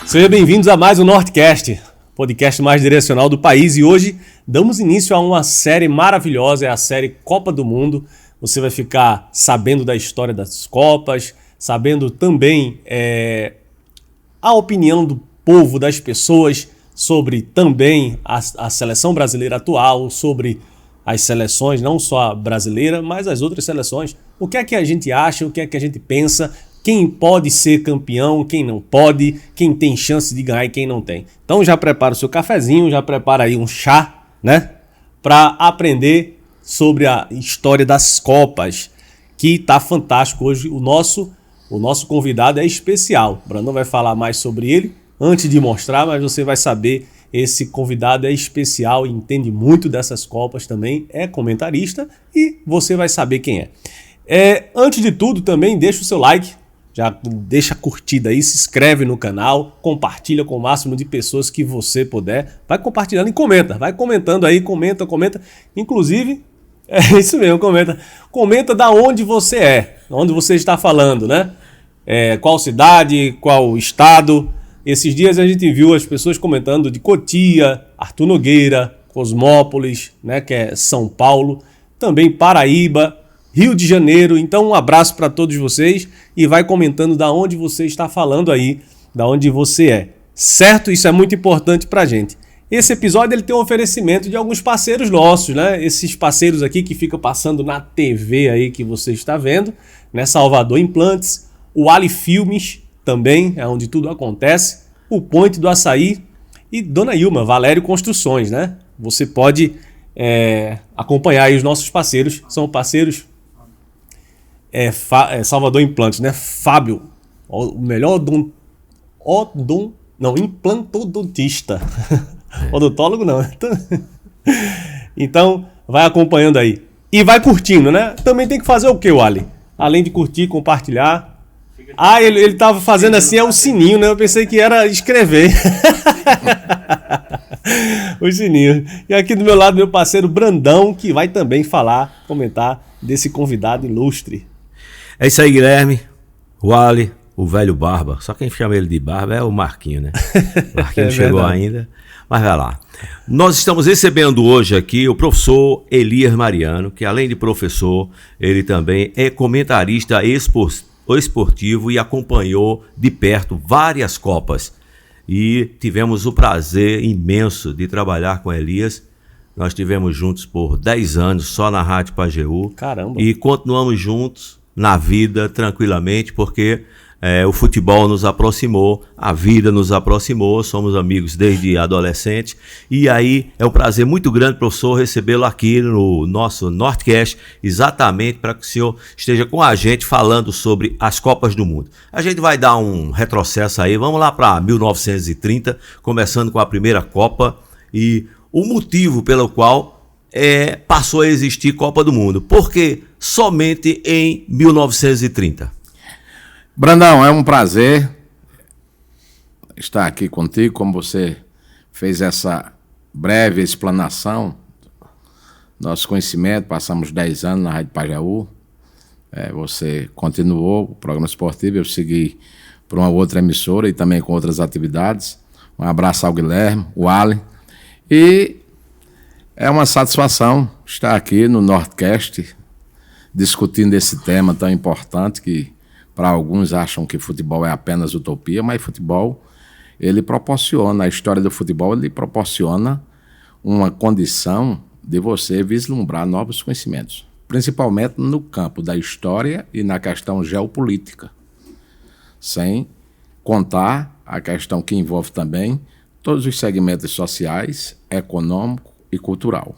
Sejam bem-vindos a mais um Nortecast, podcast mais direcional do país, e hoje damos início a uma série maravilhosa, é a série Copa do Mundo. Você vai ficar sabendo da história das Copas, sabendo também a opinião do povo, das pessoas, sobre também a seleção brasileira atual, sobre as seleções, não só a brasileira, mas as outras seleções. O que é que a gente acha, o que é que a gente pensa, quem pode ser campeão, quem não pode, quem tem chance de ganhar e quem não tem. Então já prepara o seu cafezinho, já prepara aí um chá, né? Para aprender sobre a história das Copas, que tá fantástico hoje. O nosso convidado é especial. O Brandão vai falar mais sobre ele antes de mostrar, mas você vai saber, esse convidado é especial e entende muito dessas Copas também, é comentarista e você vai saber quem é. Antes de tudo também deixa o seu like, já deixa a curtida aí, se inscreve no canal, compartilha com o máximo de pessoas que você puder, vai compartilhando e comenta, vai comentando aí, comenta. Inclusive, é isso mesmo, comenta da onde você onde você está falando, né? Qual cidade, qual estado. Esses dias a gente viu as pessoas comentando de Cotia, Arthur Nogueira, Cosmópolis, né, que é São Paulo, também Paraíba, Rio de Janeiro. Então um abraço para todos vocês e vai comentando da onde você está falando aí, da onde você é. Certo? Isso é muito importante para a gente. Esse episódio ele tem um oferecimento de alguns parceiros nossos, né? Esses parceiros aqui que ficam passando na TV aí que você está vendo, né? Salvador Implantes, o Ali Filmes também, é onde tudo acontece, o Point do Açaí e Dona Ilma, Valério Construções, né? Você pode acompanhar aí os nossos parceiros, são parceiros Salvador Implantes, né? Fábio, o melhor implantodontista. Odontólogo não. Então, vai acompanhando aí. E vai curtindo, né? Também tem que fazer o que, Wally? Além de curtir, compartilhar. Ele tava fazendo assim, o sininho, né? Eu pensei que era escrever. O sininho. E aqui do meu lado, meu parceiro Brandão, que vai também comentar desse convidado ilustre. É isso aí, Guilherme, o Ali, o velho Barba. Só quem chama ele de Barba é o Marquinho, né? O Marquinho não chegou ainda, mas vai lá. Nós estamos recebendo hoje aqui o professor Elias Mariano, que além de professor, ele também é comentarista esportivo e acompanhou de perto várias Copas. E tivemos o prazer imenso de trabalhar com Elias. Nós estivemos juntos por 10 anos, só na Rádio Pajeú. Caramba! E continuamos juntos na vida, tranquilamente, porque o futebol nos aproximou, a vida nos aproximou, somos amigos desde adolescente. E aí é um prazer muito grande, professor, recebê-lo aqui no nosso Nortecast, exatamente para que o senhor esteja com a gente falando sobre as Copas do Mundo. A gente vai dar um retrocesso aí, vamos lá para 1930, começando com a primeira Copa e o motivo pelo qual passou a existir Copa do Mundo. Por que somente em 1930? Brandão, é um prazer estar aqui contigo, como você fez essa breve explanação. Nosso conhecimento, passamos 10 anos na Rádio Pajeú. Você continuou o programa esportivo, eu segui para uma outra emissora e também com outras atividades. Um abraço ao Guilherme, o Ali. E é uma satisfação estar aqui no Nortecast discutindo esse tema tão importante que para alguns acham que futebol é apenas utopia, mas futebol, ele proporciona, a história do futebol, ele proporciona uma condição de você vislumbrar novos conhecimentos, principalmente no campo da história e na questão geopolítica, sem contar a questão que envolve também todos os segmentos sociais, econômico e cultural.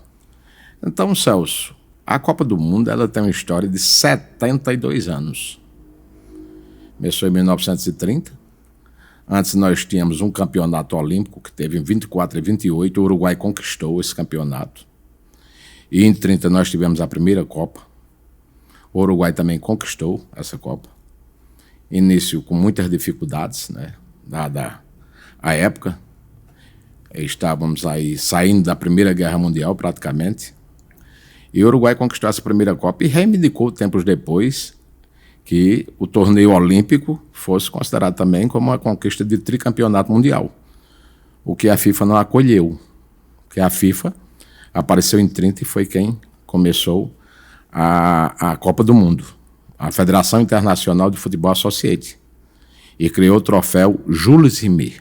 Então, Celso, A Copa do Mundo ela tem uma história de 72 anos. Começou em 1930. Antes nós tínhamos um campeonato olímpico que teve em 24 e 28. O Uruguai conquistou esse campeonato. E em 30 nós tivemos a primeira Copa. O Uruguai também conquistou essa Copa. Início com muitas dificuldades, né? Dada a época. Estávamos aí saindo da Primeira Guerra Mundial praticamente. E o Uruguai conquistou essa primeira Copa e reivindicou tempos depois que o torneio olímpico fosse considerado também como uma conquista de tricampeonato mundial. O que a FIFA não acolheu. Porque a FIFA apareceu em 30 e foi quem começou a Copa do Mundo. A Federação Internacional de Futebol Associate. E criou o troféu Jules Rimet,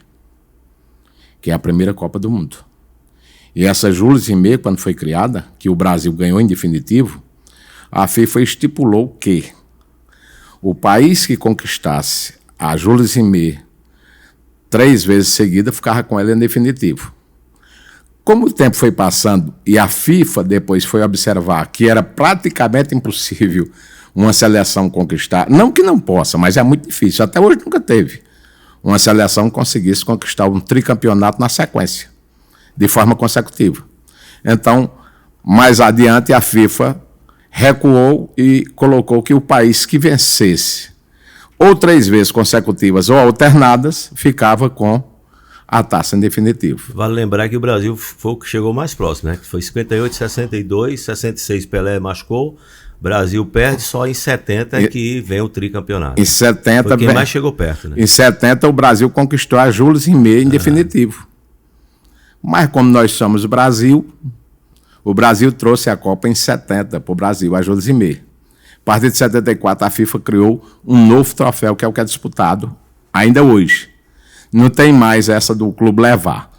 que é a primeira Copa do Mundo. E essa Jules Rimet, quando foi criada, que o Brasil ganhou em definitivo, a FIFA estipulou que o país que conquistasse a Jules Rimet 3 vezes seguida ficava com ela em definitivo. Como o tempo foi passando e a FIFA depois foi observar que era praticamente impossível uma seleção conquistar, não que não possa, mas é muito difícil, até hoje nunca teve uma seleção que conseguisse conquistar um tricampeonato na sequência, de forma consecutiva. Então, mais adiante, a FIFA recuou e colocou que o país que vencesse ou 3 vezes consecutivas ou alternadas ficava com a taça em definitivo. Vale lembrar que o Brasil foi o que chegou mais próximo, né? Que foi 58, 62, 66 Pelé machucou, Brasil perde, só em 70 é que vem o tricampeonato. Em 70 foi quem mais chegou perto, né? Em 70 o Brasil conquistou a Jules Rimet em definitivo. Mas como nós somos o Brasil trouxe a Copa em 70 para o Brasil, a Jules Rimet. A partir de 74 a FIFA criou um novo troféu, que é o que é disputado ainda hoje. Não tem mais essa do clube levar.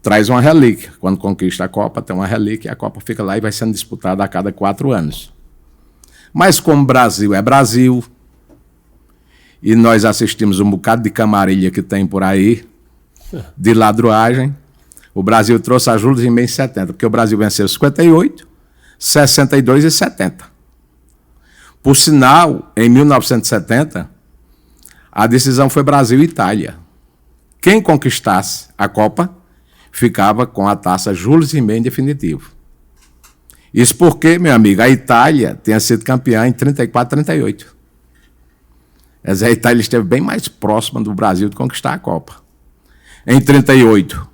Traz uma relíquia. Quando conquista a Copa, tem uma relíquia, a Copa fica lá e vai sendo disputada a cada 4 anos. Mas como Brasil é Brasil, e nós assistimos um bocado de camarilha que tem por aí, de ladruagem, o Brasil trouxe a Jules Rimet em 70, porque o Brasil venceu 58, 62 e 70. Por sinal, em 1970, a decisão foi Brasil e Itália. Quem conquistasse a Copa ficava com a taça Jules Rimet em definitivo. Isso porque, meu amigo, a Itália tinha sido campeã em 34, 38. Quer dizer, a Itália esteve bem mais próxima do Brasil de conquistar a Copa. Em 38,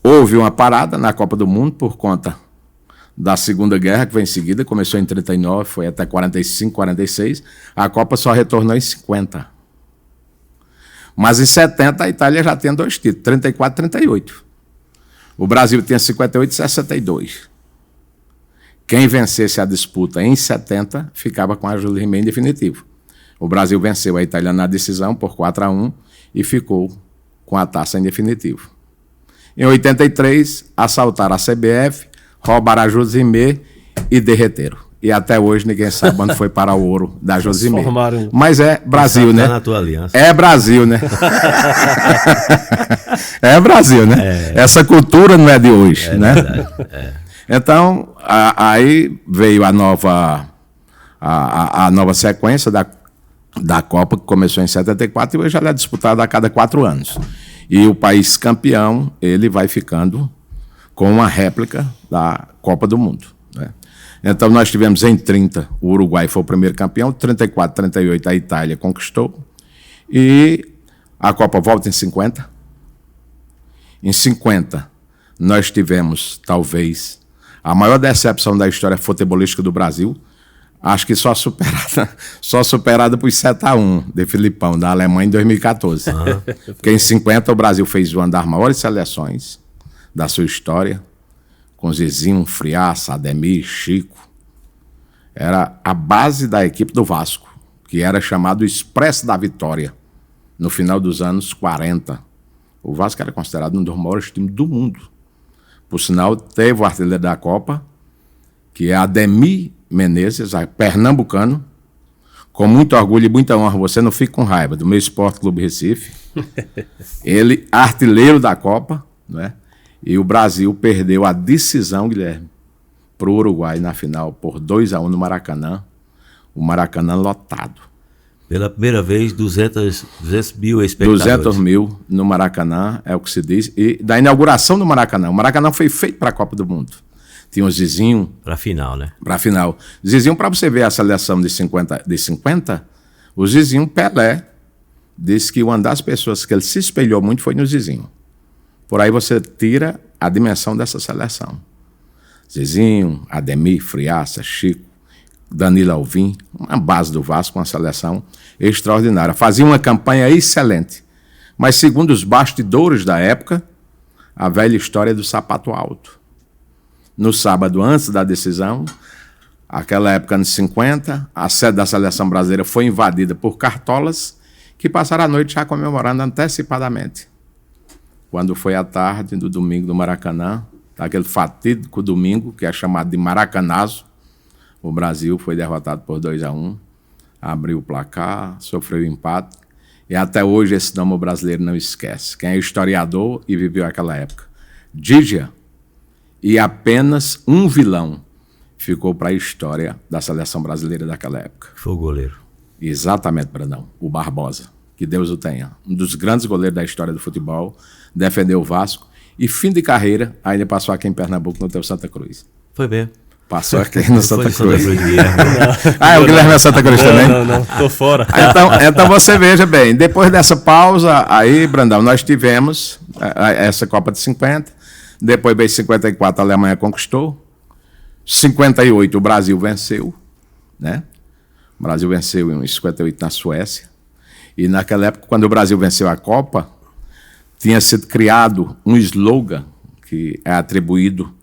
houve uma parada na Copa do Mundo por conta da Segunda Guerra, que veio em seguida, começou em 39, foi até 45, 46. A Copa só retornou em 50. Mas em 70 a Itália já tinha 2 títulos, 34 e 38. O Brasil tinha 58 e 62. Quem vencesse a disputa em 70 ficava com a Jules Rimet em definitivo. O Brasil venceu a Itália na decisão por 4-1 e ficou com a taça em definitivo. Em 83, assaltaram a CBF, roubaram a Jules Rimet e derreteram. E até hoje ninguém sabe onde foi para o ouro da Jules Rimet. Mas é Brasil, né? Na tua aliança. É Brasil, né? É Brasil, né? É. Essa cultura não é de hoje, né? Então, aí veio a nova sequência da Copa, que começou em 74 e hoje ela é disputada a cada 4 anos. E o país campeão, ele vai ficando com uma réplica da Copa do Mundo, né? Então nós tivemos em 30, o Uruguai foi o primeiro campeão, 34, 38 a Itália conquistou, e a Copa volta em 50. Em 50, nós tivemos, talvez, a maior decepção da história futebolística do Brasil, acho que só superada por 7-1 de Filipão, da Alemanha, em 2014. Porque em 50 o Brasil fez uma das maiores seleções da sua história, com Zizinho, Friaça, Ademir, Chico. Era a base da equipe do Vasco, que era chamado Expresso da Vitória, no final dos anos 40. O Vasco era considerado um dos maiores times do mundo. Por sinal, teve o artilheiro da Copa, que é Ademir Menezes, pernambucano, com muito orgulho e muita honra, você não fica com raiva, do meu Esporte Clube Recife. Ele, artilheiro da Copa, né? E o Brasil perdeu a decisão, Guilherme, para o Uruguai na final por 2-1 no Maracanã. O Maracanã lotado. Pela primeira vez, 200 mil espectadores. 200 mil no Maracanã, é o que se diz. E da inauguração do Maracanã. O Maracanã foi feito para a Copa do Mundo. Tinha o Zizinho. Para a final, né? Para a final. Zizinho, para você ver a seleção de 50, o Zizinho Pelé disse que uma das pessoas que ele se espelhou muito foi no Zizinho. Por aí você tira a dimensão dessa seleção. Zizinho, Ademir, Friaça, Chico, Danilo Alvim, uma base do Vasco, uma seleção extraordinária. Fazia uma campanha excelente. Mas segundo os bastidores da época, a velha história do sapato alto. No sábado, antes da decisão, aquela época, anos 50, a sede da seleção brasileira foi invadida por cartolas que passaram a noite já comemorando antecipadamente. Quando foi à tarde do domingo do Maracanã, aquele fatídico domingo, que é chamado de Maracanazo, o Brasil foi derrotado por 2-1, abriu o placar, sofreu o empate, e até hoje esse nome o brasileiro não esquece. Quem é historiador e viveu aquela época. Dígia, e apenas um vilão ficou para a história da seleção brasileira daquela época. Foi o goleiro. Exatamente, Brandão, o Barbosa, que Deus o tenha. Um dos grandes goleiros da história do futebol, defendeu o Vasco, e fim de carreira, ainda passou aqui em Pernambuco, no teu Santa Cruz. Foi bem. Passou aqui no Santa Cruz. Ah, o Guilherme é Santa Cruz também? Não, tô fora. Então você veja bem, depois dessa pausa aí, Brandão, nós tivemos essa Copa de 50, depois veio 54, a Alemanha conquistou, 58 o Brasil venceu, né? O Brasil venceu em 58 na Suécia, e naquela época, quando o Brasil venceu a Copa, tinha sido criado um slogan que é atribuído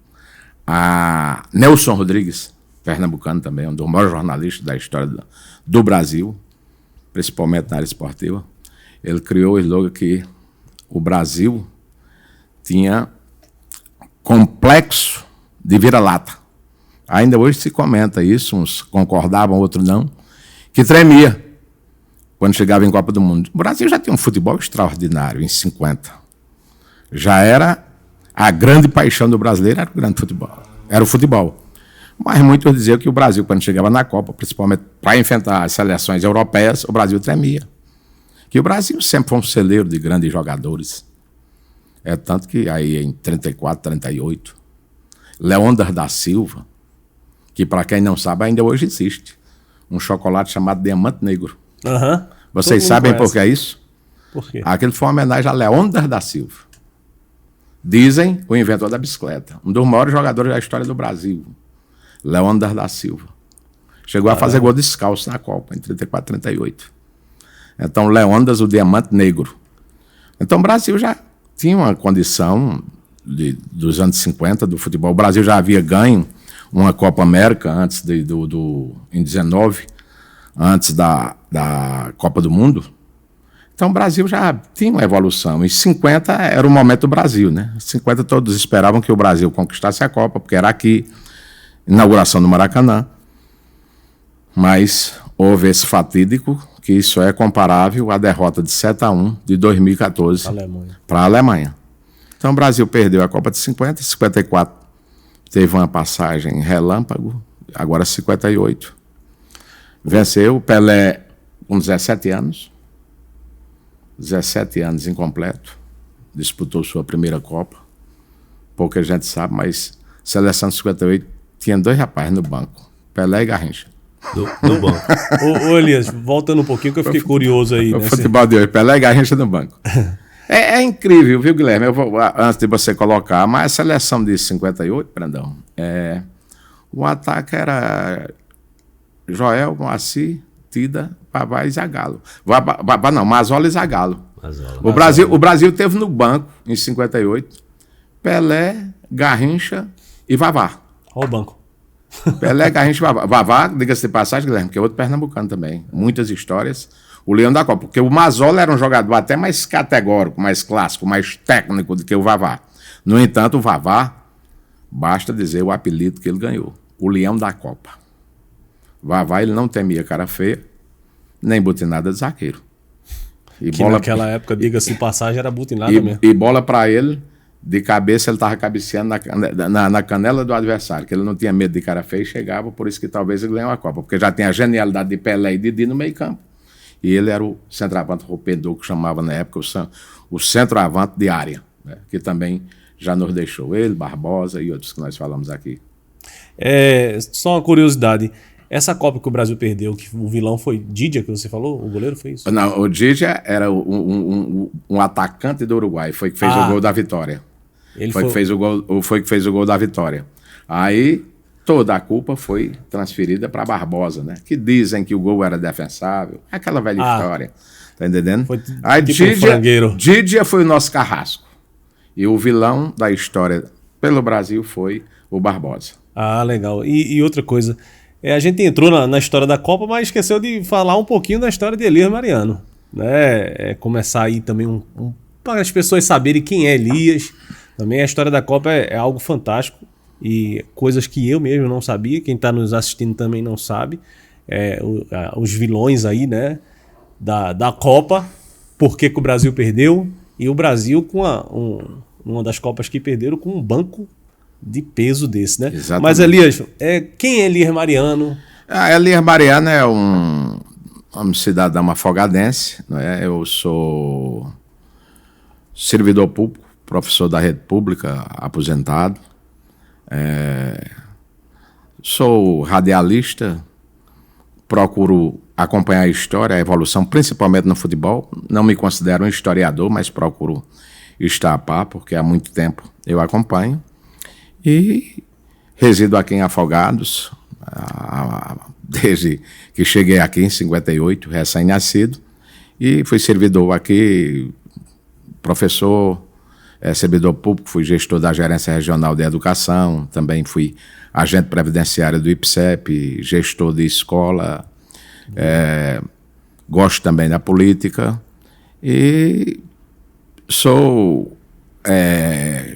a Nelson Rodrigues, pernambucano também, um dos maiores jornalistas da história do Brasil, principalmente na área esportiva. Ele criou o slogan que o Brasil tinha complexo de vira-lata. Ainda hoje se comenta isso, uns concordavam, outros não, que tremia quando chegava em Copa do Mundo. O Brasil já tinha um futebol extraordinário em 50. Já era a grande paixão do brasileiro, era o grande futebol. Era o futebol. Mas muitos diziam que o Brasil, quando chegava na Copa, principalmente para enfrentar as seleções europeias, o Brasil tremia. Que o Brasil sempre foi um celeiro de grandes jogadores. É tanto que aí em 34, 38, Leônidas da Silva, que para quem não sabe ainda hoje existe, um chocolate chamado Diamante Negro. Uhum. Vocês sabem por que é isso? Por quê? Aquilo foi uma homenagem a Leônidas da Silva. Dizem o inventor da bicicleta, um dos maiores jogadores da história do Brasil, Leônidas da Silva. Chegou a fazer gol descalço na Copa, em 34 e 38. Então, Leônidas, o Diamante Negro. Então, o Brasil já tinha uma condição dos anos 50 do futebol. O Brasil já havia ganho uma Copa América antes em 19, antes da Copa do Mundo. Então o Brasil já tinha uma evolução. Em 50 era o momento do Brasil, né? Em 50 todos esperavam que o Brasil conquistasse a Copa, porque era aqui, inauguração do Maracanã. Mas houve esse fatídico, que isso é comparável à derrota de 7-1 de 2014 para a Alemanha. Então o Brasil perdeu a Copa de 50, 54 teve uma passagem relâmpago, agora 58. Venceu, Pelé com 17 anos. 17 anos incompleto, disputou sua primeira Copa. Pouca gente sabe, mas seleção de 58 tinha 2 rapazes no banco, Pelé e Garrincha. No banco. Ô Elias, voltando um pouquinho que eu fiquei curioso aí. O futebol de hoje, Pelé e Garrincha no banco. É incrível, viu, Guilherme? Eu vou, antes de você colocar, mas a seleção de 58, Brandão, o ataque era Joel, Moacir, Tida, Vavá e Zagallo. Mazola e Zagallo. O Brasil teve no banco, em 58, Pelé, Garrincha e Vavá. Olha o banco. Pelé, Garrincha e Vavá. Vavá, diga-se de passagem, Guilherme, que é outro pernambucano também. Muitas histórias. O Leão da Copa. Porque o Mazola era um jogador até mais categórico, mais clássico, mais técnico do que o Vavá. No entanto, o Vavá, basta dizer o apelido que ele ganhou. O Leão da Copa. Vavá, ele não temia cara feia, nem butinada de zagueiro. E que bola naquela época, diga-se de passagem, era butinada mesmo. E bola para ele, de cabeça ele estava cabeceando na canela do adversário, que ele não tinha medo de cara feio e chegava, por isso que talvez ele ganhou a Copa, porque já tem a genialidade de Pelé e Didi no meio campo. E ele era o centroavante rompedor, que chamava na época o centroavante de área, né? Que também já nos deixou. Ele, Barbosa e outros que nós falamos aqui. Só uma curiosidade. Essa Copa que o Brasil perdeu, que o vilão foi Didia, que você falou? O goleiro foi isso? Não, o Didia era um atacante do Uruguai, foi que fez o gol da vitória. Foi que fez o gol da vitória. Aí toda a culpa foi transferida para Barbosa, né? Que dizem que o gol era defensável. Aquela velha história. Tá entendendo? Aí Didia foi o nosso carrasco. E o vilão da história pelo Brasil foi o Barbosa. Ah, legal. E outra coisa, a gente entrou na história da Copa, mas esqueceu de falar um pouquinho da história de Elias Mariano. Né? Começar aí também para as pessoas saberem quem é Elias. Também a história da Copa é algo fantástico. E coisas que eu mesmo não sabia, quem está nos assistindo também não sabe. Os vilões aí, né, da Copa, por que o Brasil perdeu, e o Brasil com uma das Copas que perderam com um banco de peso desse, né? Exatamente. Mas Elias, quem é Elias Mariano? Elias Mariano é um cidadão afogadense, né? Eu sou servidor público, professor da rede pública, aposentado. Sou radialista, procuro acompanhar a história, a evolução, principalmente no futebol. Não me considero um historiador, mas procuro estar a par, porque há muito tempo eu acompanho. E resido aqui em Afogados, desde que cheguei aqui em 58, recém-nascido. E fui servidor aqui, professor, servidor público, fui gestor da Gerência Regional de Educação, também fui agente previdenciário do IPSEP, gestor de escola, gosto também da política e sou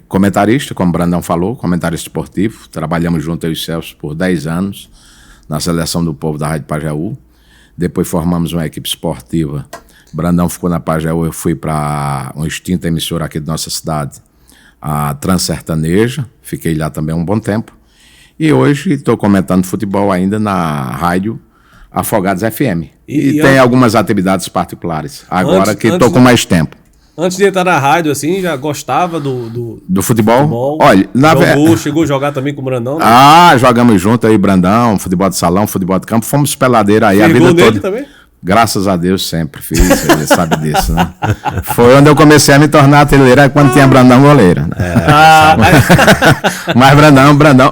comentarista, como o Brandão falou, comentarista esportivo. Trabalhamos junto eu e Celso por 10 anos na Seleção do Povo da Rádio Pajeú. Depois formamos uma equipe esportiva. Brandão ficou na Pajeú, eu fui para uma extinta emissora aqui da nossa cidade, a Transsertaneja. Fiquei lá também um bom tempo. E hoje estou comentando futebol ainda na rádio Afogados FM. E tem algumas atividades particulares, agora que estou com mais tempo. Antes de entrar na rádio, assim, já gostava do futebol? Olha, chegou a jogar também com o Brandão? Né? Jogamos junto aí, Brandão, futebol de salão, futebol de campo, fomos peladeira aí. Chegou a vida toda. Também? Graças a Deus sempre fiz, você sabe disso, né? Foi onde eu comecei a me tornar artilheiro, quando tinha Brandão goleiro. Né? Mas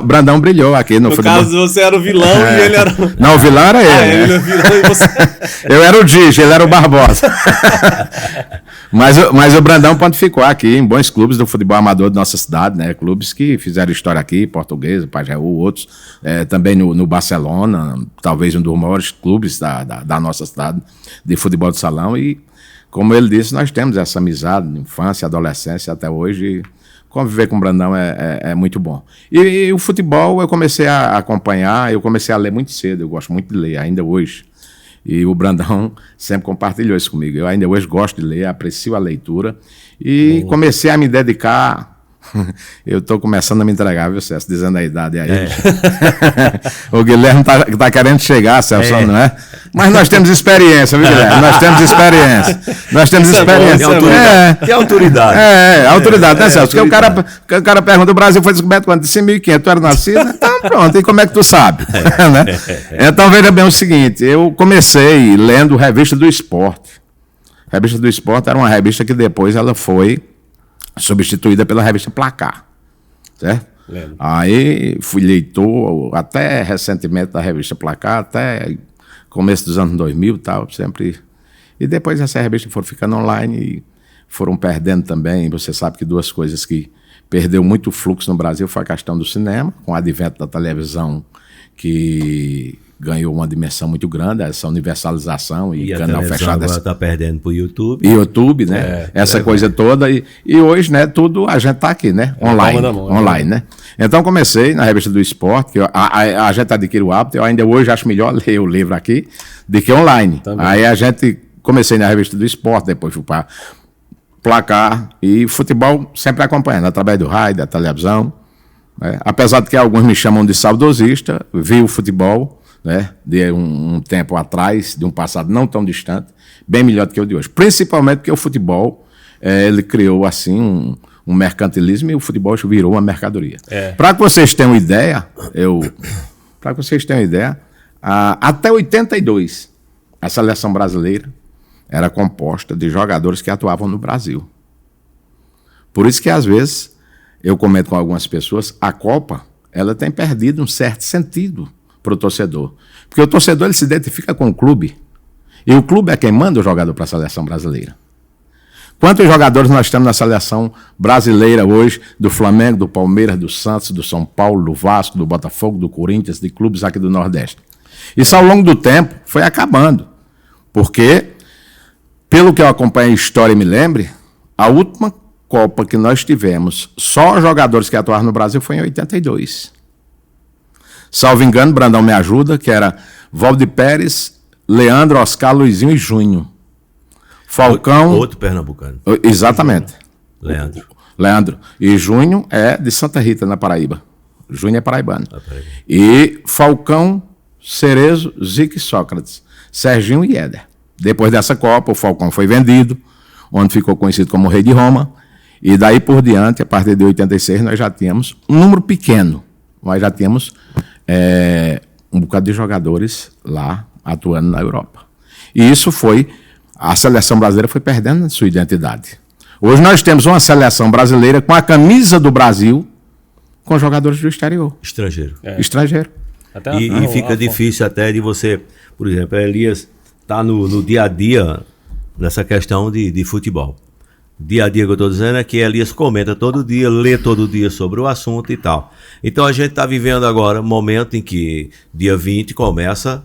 Brandão brilhou aqui no futebol. No caso, você era o vilão e ele era... Não, o vilão era ele. Ele era o vilão e você... Eu era o Digi, ele era o Barbosa. Mas o Brandão pontificou aqui em bons clubes do futebol amador da nossa cidade, né? Clubes que fizeram história aqui, Portuguesa, Pajeú, outros. Também no Barcelona, talvez um dos maiores clubes da nossa cidade de futebol de salão. E, como ele disse, nós temos essa amizade de infância, adolescência até hoje. E conviver com o Brandão é muito bom. E o futebol eu comecei a acompanhar, eu comecei a ler muito cedo, eu gosto muito de ler, ainda hoje. E o Brandão sempre compartilhou isso comigo. Eu ainda hoje gosto de ler, aprecio a leitura. E comecei a me dedicar. Eu estou começando a me entregar, viu, Celso? Dizendo a idade aí. O Guilherme tá querendo chegar, Celso, não é? Mas nós temos experiência, viu, Guilherme? Nós temos experiência. Tem autoridade. Autoridade, né, Celso? Porque o cara pergunta, o Brasil foi descoberto quando? Em 1500, tu era nascido? Então pronto, e como é que tu sabe? Né? Então veja bem o seguinte, eu comecei lendo Revista do Esporte. Revista do Esporte era uma revista que depois ela foi substituída pela revista Placar, certo? Lembro. Aí fui leitor até recentemente da revista Placar, até começo dos anos 2000 e tal, sempre. E depois essa revista foram ficando online e foram perdendo também. Você sabe que duas coisas que perdeu muito fluxo no Brasil foi a questão do cinema, com o advento da televisão, que ganhou uma dimensão muito grande, essa universalização e canal fechado. Agora está perdendo para o YouTube. E YouTube, né? Essa coisa toda. E hoje, né, tudo a gente está aqui, né? Online, né? Então comecei na Revista do Esporte, que a gente adquire o hábito, eu ainda hoje acho melhor ler o livro aqui do que online. Também. Aí a gente comecei na Revista do Esporte, depois fui para placar e futebol sempre acompanhando, através do rádio, da televisão. Né? Apesar de que alguns me chamam de saudosista, vi o futebol, né, de um tempo atrás, de um passado não tão distante, bem melhor do que o de hoje. Principalmente porque o futebol, ele criou assim um mercantilismo e o futebol virou uma mercadoria. Para que vocês tenham ideia, até 82, a seleção brasileira era composta de jogadores que atuavam no Brasil. Por isso que, às vezes, eu comento com algumas pessoas, a Copa ela tem perdido um certo sentido para o torcedor. Porque o torcedor ele se identifica com o clube. E o clube é quem manda o jogador para a seleção brasileira. Quantos jogadores nós temos na seleção brasileira hoje, do Flamengo, do Palmeiras, do Santos, do São Paulo, do Vasco, do Botafogo, do Corinthians, de clubes aqui do Nordeste? Isso ao longo do tempo foi acabando. Porque, pelo que eu acompanhei a história e me lembre, a última Copa que nós tivemos, só jogadores que atuaram no Brasil, foi em 82. Salvo engano, Brandão me ajuda, que era Valdir Pérez, Leandro, Oscar, Luizinho e Júnior. Falcão... Outro pernambucano. Exatamente. Leandro. E Júnior é de Santa Rita, na Paraíba. Júnior é paraibano. E Falcão, Cerezo, Zico e Sócrates. Serginho e Éder. Depois dessa Copa, o Falcão foi vendido, onde ficou conhecido como Rei de Roma. E daí por diante, a partir de 86, nós já tínhamos um número pequeno. Nós já tínhamos um bocado de jogadores lá atuando na Europa. E isso foi... A seleção brasileira foi perdendo a sua identidade. Hoje nós temos uma seleção brasileira com a camisa do Brasil com jogadores do exterior. Estrangeiro. E fica difícil até de você... Por exemplo, a Elias está no dia a dia nessa questão de futebol. Dia a dia que eu estou dizendo é que a Elias comenta todo dia, lê todo dia sobre o assunto e tal. Então a gente está vivendo agora um momento em que dia 20 começa,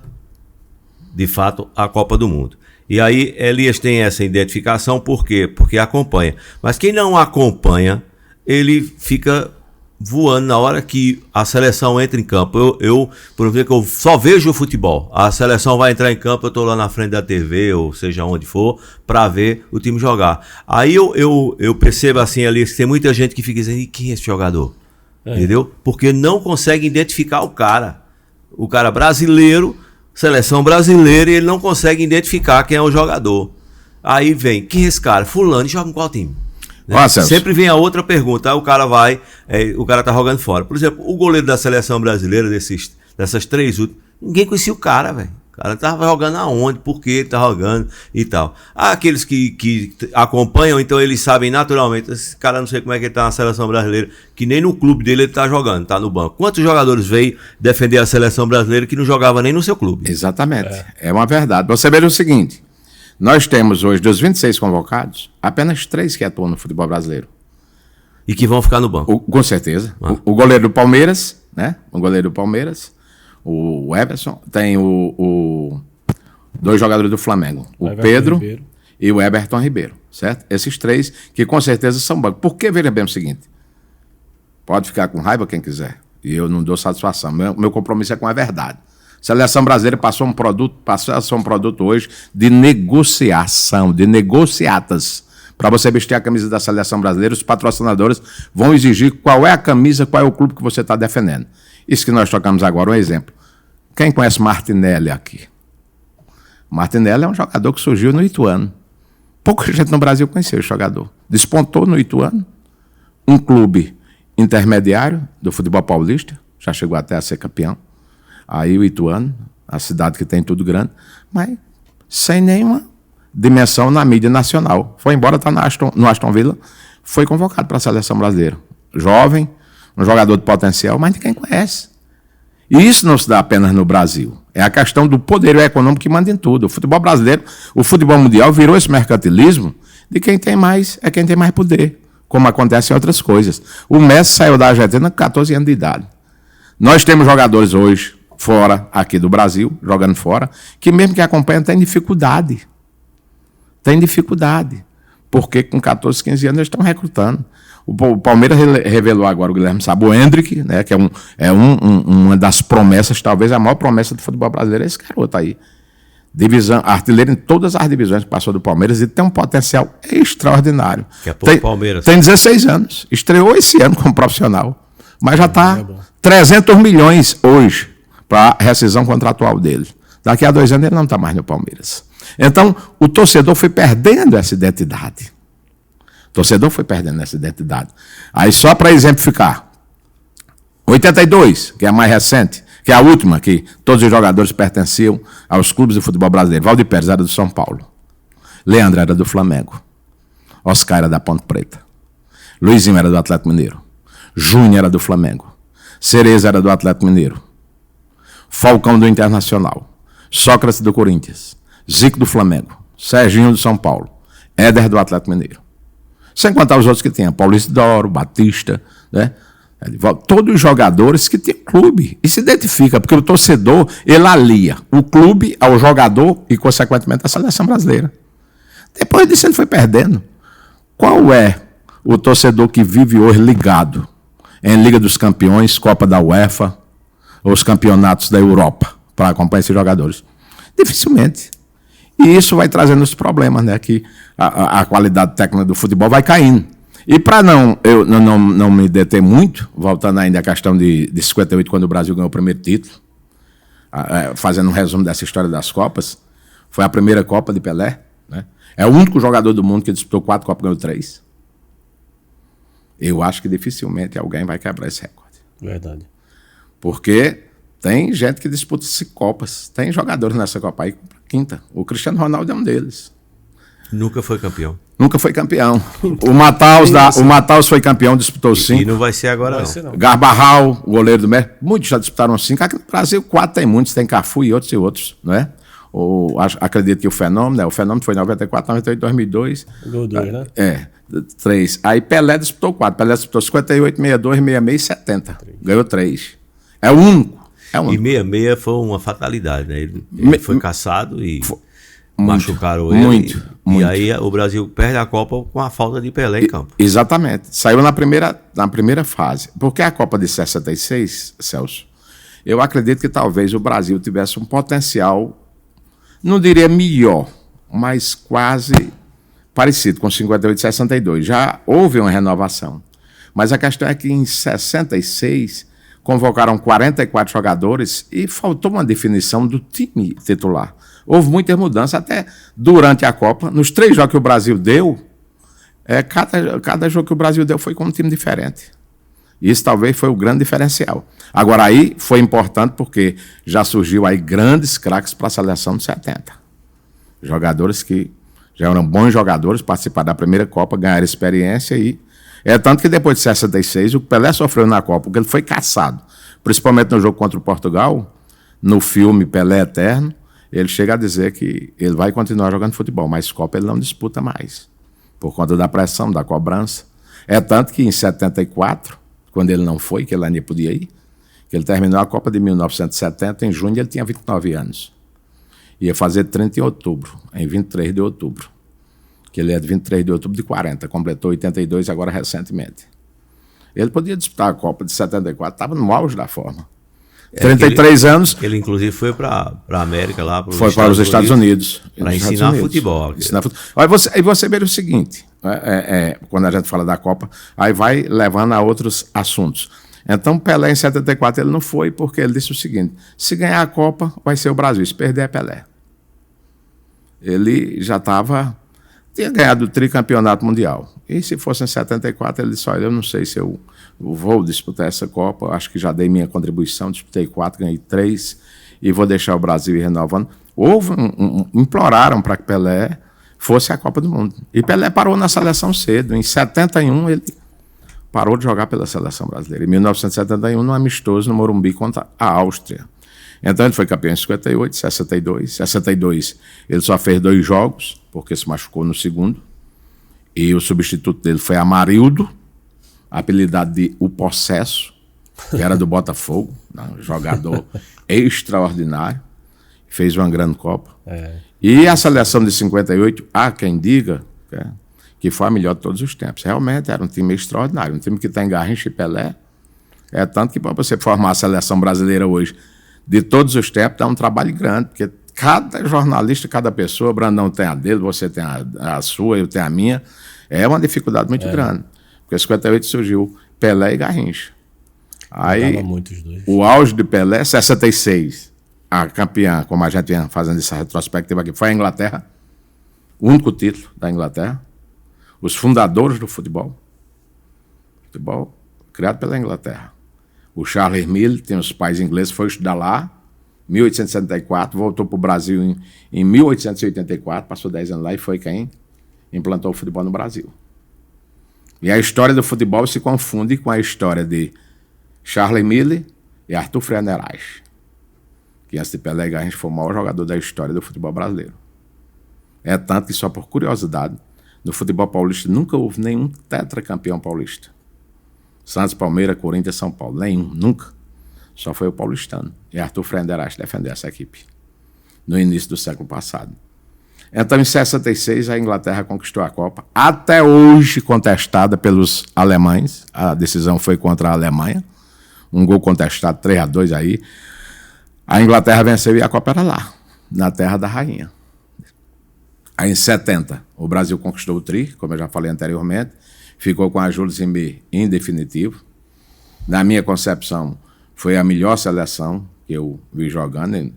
de fato, a Copa do Mundo. E aí Elias tem essa identificação, por quê? Porque acompanha. Mas quem não acompanha, ele fica voando na hora que a seleção entra em campo. Por exemplo, eu só vejo o futebol. A seleção vai entrar em campo, eu estou lá na frente da TV, ou seja onde for, para ver o time jogar. Aí eu percebo assim, Elias, que tem muita gente que fica dizendo, e quem é esse jogador? Entendeu? Porque não consegue identificar o cara. O cara brasileiro... Seleção brasileira e ele não consegue identificar quem é o jogador. Aí vem, quem é esse cara? Fulano, joga em qual time? Né? Sempre vem a outra pergunta, aí o cara vai, o cara tá jogando fora. Por exemplo, o goleiro da seleção brasileira, dessas três últimas, ninguém conhecia o cara, velho. O cara tava jogando aonde, por que ele tá jogando e tal. Há aqueles que acompanham, então eles sabem naturalmente, esse cara não sei como é que ele tá na seleção brasileira, que nem no clube dele ele tá jogando, tá no banco. Quantos jogadores veio defender a seleção brasileira que não jogava nem no seu clube? Exatamente, é uma verdade. Você vê o seguinte, nós temos hoje dos 26 convocados, apenas 3 que atuam no futebol brasileiro. E que vão ficar no banco. Com certeza. O goleiro do Palmeiras, né? O goleiro do Palmeiras, o Everson, tem dois jogadores do Flamengo, o Pedro Ribeiro e o Everton Ribeiro, certo? Esses 3 que com certeza são banco. Porque veja bem o seguinte, pode ficar com raiva quem quiser, e eu não dou satisfação, meu compromisso é com a verdade. A seleção brasileira passou a ser um produto hoje de negociação, de negociatas. Para você vestir a camisa da seleção brasileira, os patrocinadores vão exigir qual é a camisa, qual é o clube que você está defendendo. Isso que nós tocamos agora, um exemplo. Quem conhece Martinelli aqui? Martinelli é um jogador que surgiu no Ituano. Pouca gente no Brasil conheceu esse jogador. Despontou no Ituano, um clube intermediário do futebol paulista, já chegou até a ser campeão. Aí o Ituano, a cidade que tem tudo grande, mas sem nenhuma dimensão na mídia nacional. Foi embora, está no Aston Villa, foi convocado para a seleção brasileira. Jovem, um jogador de potencial, mas ninguém conhece. E isso não se dá apenas no Brasil. É a questão do poder econômico que manda em tudo. O futebol brasileiro, o futebol mundial virou esse mercantilismo de quem tem mais, é quem tem mais poder, como acontece em outras coisas. O Messi saiu da Argentina com 14 anos de idade. Nós temos jogadores hoje, fora aqui do Brasil, jogando fora, que mesmo que acompanham tem dificuldade. Tem dificuldade. Porque com 14, 15 anos eles estão recrutando. O Palmeiras revelou agora o Guilherme Sabo, o Hendrick, né, que uma das promessas, talvez a maior promessa do futebol brasileiro é esse garoto aí. artilheiro em todas as divisões que passou do Palmeiras e tem um potencial extraordinário. Daqui a pouco Palmeiras. Tem 16 anos, estreou esse ano como profissional, mas já está 300 milhões hoje para a rescisão contratual dele. Daqui a 2 anos ele não está mais no Palmeiras. Então, o torcedor foi perdendo essa identidade. Aí, só para exemplificar, 82, que é a mais recente, que é a última, que todos os jogadores pertenciam aos clubes de futebol brasileiro. Valdir Pérez era do São Paulo. Leandro era do Flamengo. Oscar era da Ponte Preta. Luizinho era do Atlético Mineiro. Júnior era do Flamengo. Cereza era do Atlético Mineiro. Falcão do Internacional. Sócrates do Corinthians. Zico do Flamengo. Serginho do São Paulo. Éder do Atlético Mineiro. Sem contar os outros que tinham. Paulista Doro, Batista, né? Todos os jogadores que têm clube. E se identifica, porque o torcedor, ele alia o clube ao jogador e, consequentemente, a seleção brasileira. Depois disso, ele foi perdendo. Qual é o torcedor que vive hoje ligado em Liga dos Campeões, Copa da UEFA, ou os campeonatos da Europa, para acompanhar esses jogadores? Dificilmente. E isso vai trazendo os problemas, né? Que a qualidade técnica do futebol vai caindo. E para eu não me deter muito, voltando ainda à questão de 58, quando o Brasil ganhou o primeiro título, fazendo um resumo dessa história das Copas, foi a primeira Copa de Pelé, né? É o único jogador do mundo que disputou 4 Copas e ganhou 3. Eu acho que dificilmente alguém vai quebrar esse recorde. Verdade. Porque tem gente que disputa 5 Copas, tem jogadores nessa Copa aí com quinta. O Cristiano Ronaldo é um deles. Nunca foi campeão. O Mataus foi campeão, disputou 5. E não vai ser agora, não. Garbarral, o goleiro do México, muitos já disputaram 5. Aqui no Brasil, 4 tem muitos, tem Cafu e outros, não é? Acredito que o Fenômeno, né? O Fenômeno foi em 94, 98, 2002. Gol 2, né? 3. Aí Pelé disputou 4. Pelé disputou 58, 62, 66 e 70. Ganhou 3. É o único. E 66 foi uma fatalidade, né? Ele foi caçado e machucaram ele. Muito. E aí o Brasil perde a Copa com a falta de Pelé em campo. Exatamente. Saiu na primeira fase. Porque a Copa de 66, Celso, eu acredito que talvez o Brasil tivesse um potencial, não diria melhor, mas quase parecido com 58 e 62. Já houve uma renovação. Mas a questão é que em 66 convocaram 44 jogadores e faltou uma definição do time titular. Houve muitas mudanças, até durante a Copa. Nos 3 jogos que o Brasil deu, cada jogo que o Brasil deu foi com um time diferente. Isso talvez foi o grande diferencial. Agora aí foi importante porque já surgiu aí grandes craques para a seleção de 70. Jogadores que já eram bons jogadores, participaram da primeira Copa, ganharam experiência e... É tanto que depois de 66, o Pelé sofreu na Copa, porque ele foi caçado. Principalmente no jogo contra o Portugal, no filme Pelé Eterno, ele chega a dizer que ele vai continuar jogando futebol, mas Copa ele não disputa mais, por conta da pressão, da cobrança. É tanto que em 74, quando ele não foi, que ele ainda podia ir, que ele terminou a Copa de 1970, em junho ele tinha 29 anos. Ia fazer 30 em outubro, em 23 de outubro. Que ele é de 23 de outubro de 40, completou 82 agora recentemente. Ele podia disputar a Copa de 74, estava no auge da forma. 33 anos. Ele inclusive foi para a América lá. Foi para os Estados Unidos. Para ensinar futebol. Aí você vê o seguinte, quando a gente fala da Copa, aí vai levando a outros assuntos. Então Pelé em 74 ele não foi porque ele disse o seguinte, se ganhar a Copa vai ser o Brasil, se perder é Pelé. Ele já tinha ganhado o tricampeonato mundial. E se fosse em 74, ele disse, olha, eu não sei se eu vou disputar essa Copa, acho que já dei minha contribuição, disputei 4, ganhei 3, e vou deixar o Brasil ir renovando. Imploraram para que Pelé fosse a Copa do Mundo. E Pelé parou na seleção cedo. Em 71, ele parou de jogar pela seleção brasileira. Em 1971, no amistoso no Morumbi contra a Áustria. Então ele foi campeão em 58, 62. 62 ele só fez 2 jogos, porque se machucou no segundo. E o substituto dele foi Amarildo, apelidado de O Possesso, que era do Botafogo, um jogador extraordinário. Fez uma grande Copa. E a seleção de 58, há quem diga que foi a melhor de todos os tempos. Realmente era um time extraordinário, um time que tem Garrincha e Pelé. É tanto que para você formar a seleção brasileira hoje, de todos os tempos, dá um trabalho grande, porque cada jornalista, cada pessoa, Brandão tem a dele, você tem a sua, eu tenho a minha. É uma dificuldade muito grande. Porque em 58 surgiu Pelé e Garrincha. Aí, muito os dois. o auge de Pelé, 66, a campeã, como a gente vinha fazendo essa retrospectiva aqui, foi a Inglaterra. O único título da Inglaterra. Os fundadores do futebol. Futebol criado pela Inglaterra. O Charles Mille, tem os pais ingleses, foi estudar lá, 1874, voltou para o Brasil em 1884, passou 10 anos lá e foi quem implantou o futebol no Brasil. E a história do futebol se confunde com a história de Charles Mille e Arthur Freire-Nerais, que antes de Pelé e Garrincha foi o maior jogador da história do futebol brasileiro. É tanto que, só por curiosidade, no futebol paulista nunca houve nenhum tetracampeão paulista. Santos, Palmeiras, Corinthians, São Paulo, nenhum, nunca. Só foi o paulistano. E Arthur Freire-Nerais defendeu essa equipe no início do século passado. Então, em 66, a Inglaterra conquistou a Copa, até hoje contestada pelos alemães. A decisão foi contra a Alemanha. Um gol contestado, 3-2 aí. A Inglaterra venceu e a Copa era lá, na terra da rainha. Aí, em 70, o Brasil conquistou o tri, como eu já falei anteriormente. Ficou com a Júlio Zimmer em definitivo. Na minha concepção, foi a melhor seleção que eu vi jogando.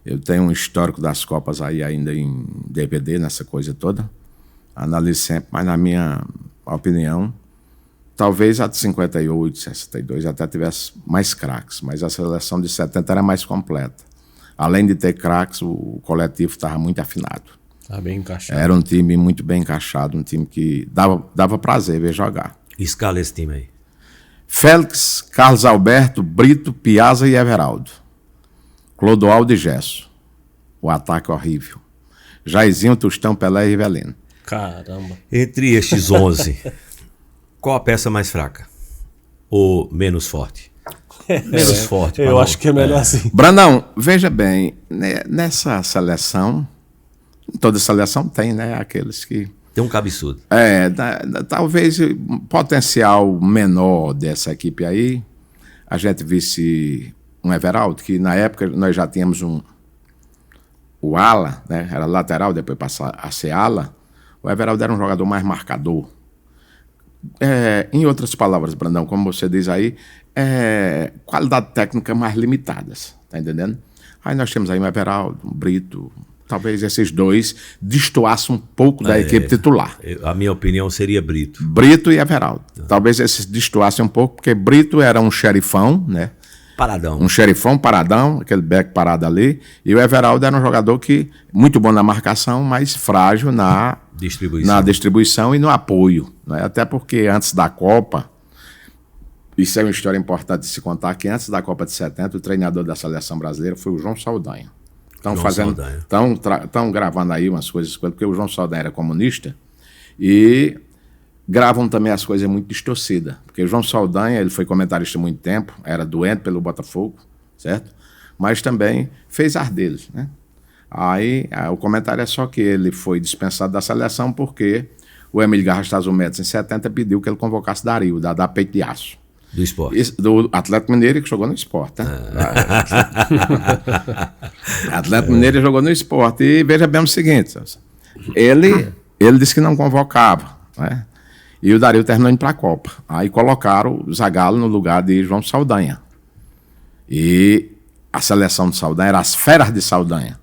Eu tenho um histórico das Copas aí ainda em DVD, nessa coisa toda. Analiso sempre, mas na minha opinião, talvez a de 58, 62 até tivesse mais craques, mas a seleção de 70 era mais completa. Além de ter craques, o coletivo estava muito afinado. Tá bem encaixado. Era um time muito bem encaixado, um time que dava prazer ver jogar. Escala esse time aí. Félix, Carlos Alberto, Brito, Piazza e Everaldo. Clodoaldo e Gesso. O ataque horrível. Jairzinho, Tostão, Pelé e Rivelino. Caramba. Entre estes 11, qual a peça mais fraca? Ou menos forte? Menos forte. Eu acho que é melhor assim. Brandão, veja bem, nessa seleção, toda seleção tem, né? Aqueles que... Tem um cabeçudo. Talvez o potencial menor dessa equipe aí, a gente visse um Everaldo, que na época nós já tínhamos o ala, né? Era lateral, depois passou a ser ala. O Everaldo era um jogador mais marcador. Em outras palavras, Brandão, como você diz aí, qualidade técnica mais limitadas, tá entendendo? Aí nós temos aí um Everaldo, um Brito. Talvez esses dois destoassem um pouco da equipe titular. A minha opinião seria Brito. Brito e Everaldo. Talvez esses destoassem um pouco, porque Brito era um xerifão, né? Paradão. Um xerifão paradão, aquele back parado ali. E o Everaldo era um jogador que muito bom na marcação, mas frágil na distribuição e no apoio. Né? Até porque antes da Copa, isso é uma história importante de se contar, que antes da Copa de 70, o treinador da seleção brasileira foi o João Saldanha. Estão gravando aí umas coisas com ele, porque o João Saldanha era comunista, e gravam também as coisas muito distorcidas. Porque o João Saldanha, ele foi comentarista há muito tempo, era doente pelo Botafogo, certo? Mas também fez ar deles, né? Aí o comentário é só que ele foi dispensado da seleção porque o Emílio Garrastazu Médici, em 70, pediu que ele convocasse Dario, da Peito de Aço. Do esporte. Do Atlético Mineiro, que jogou no esporte, né? Atlético Mineiro jogou no esporte. E veja bem o seguinte, ele disse que não convocava, né? E o Dario terminou indo para a Copa. Aí colocaram o Zagallo no lugar de João Saldanha. E a seleção de Saldanha era as feras de Saldanha.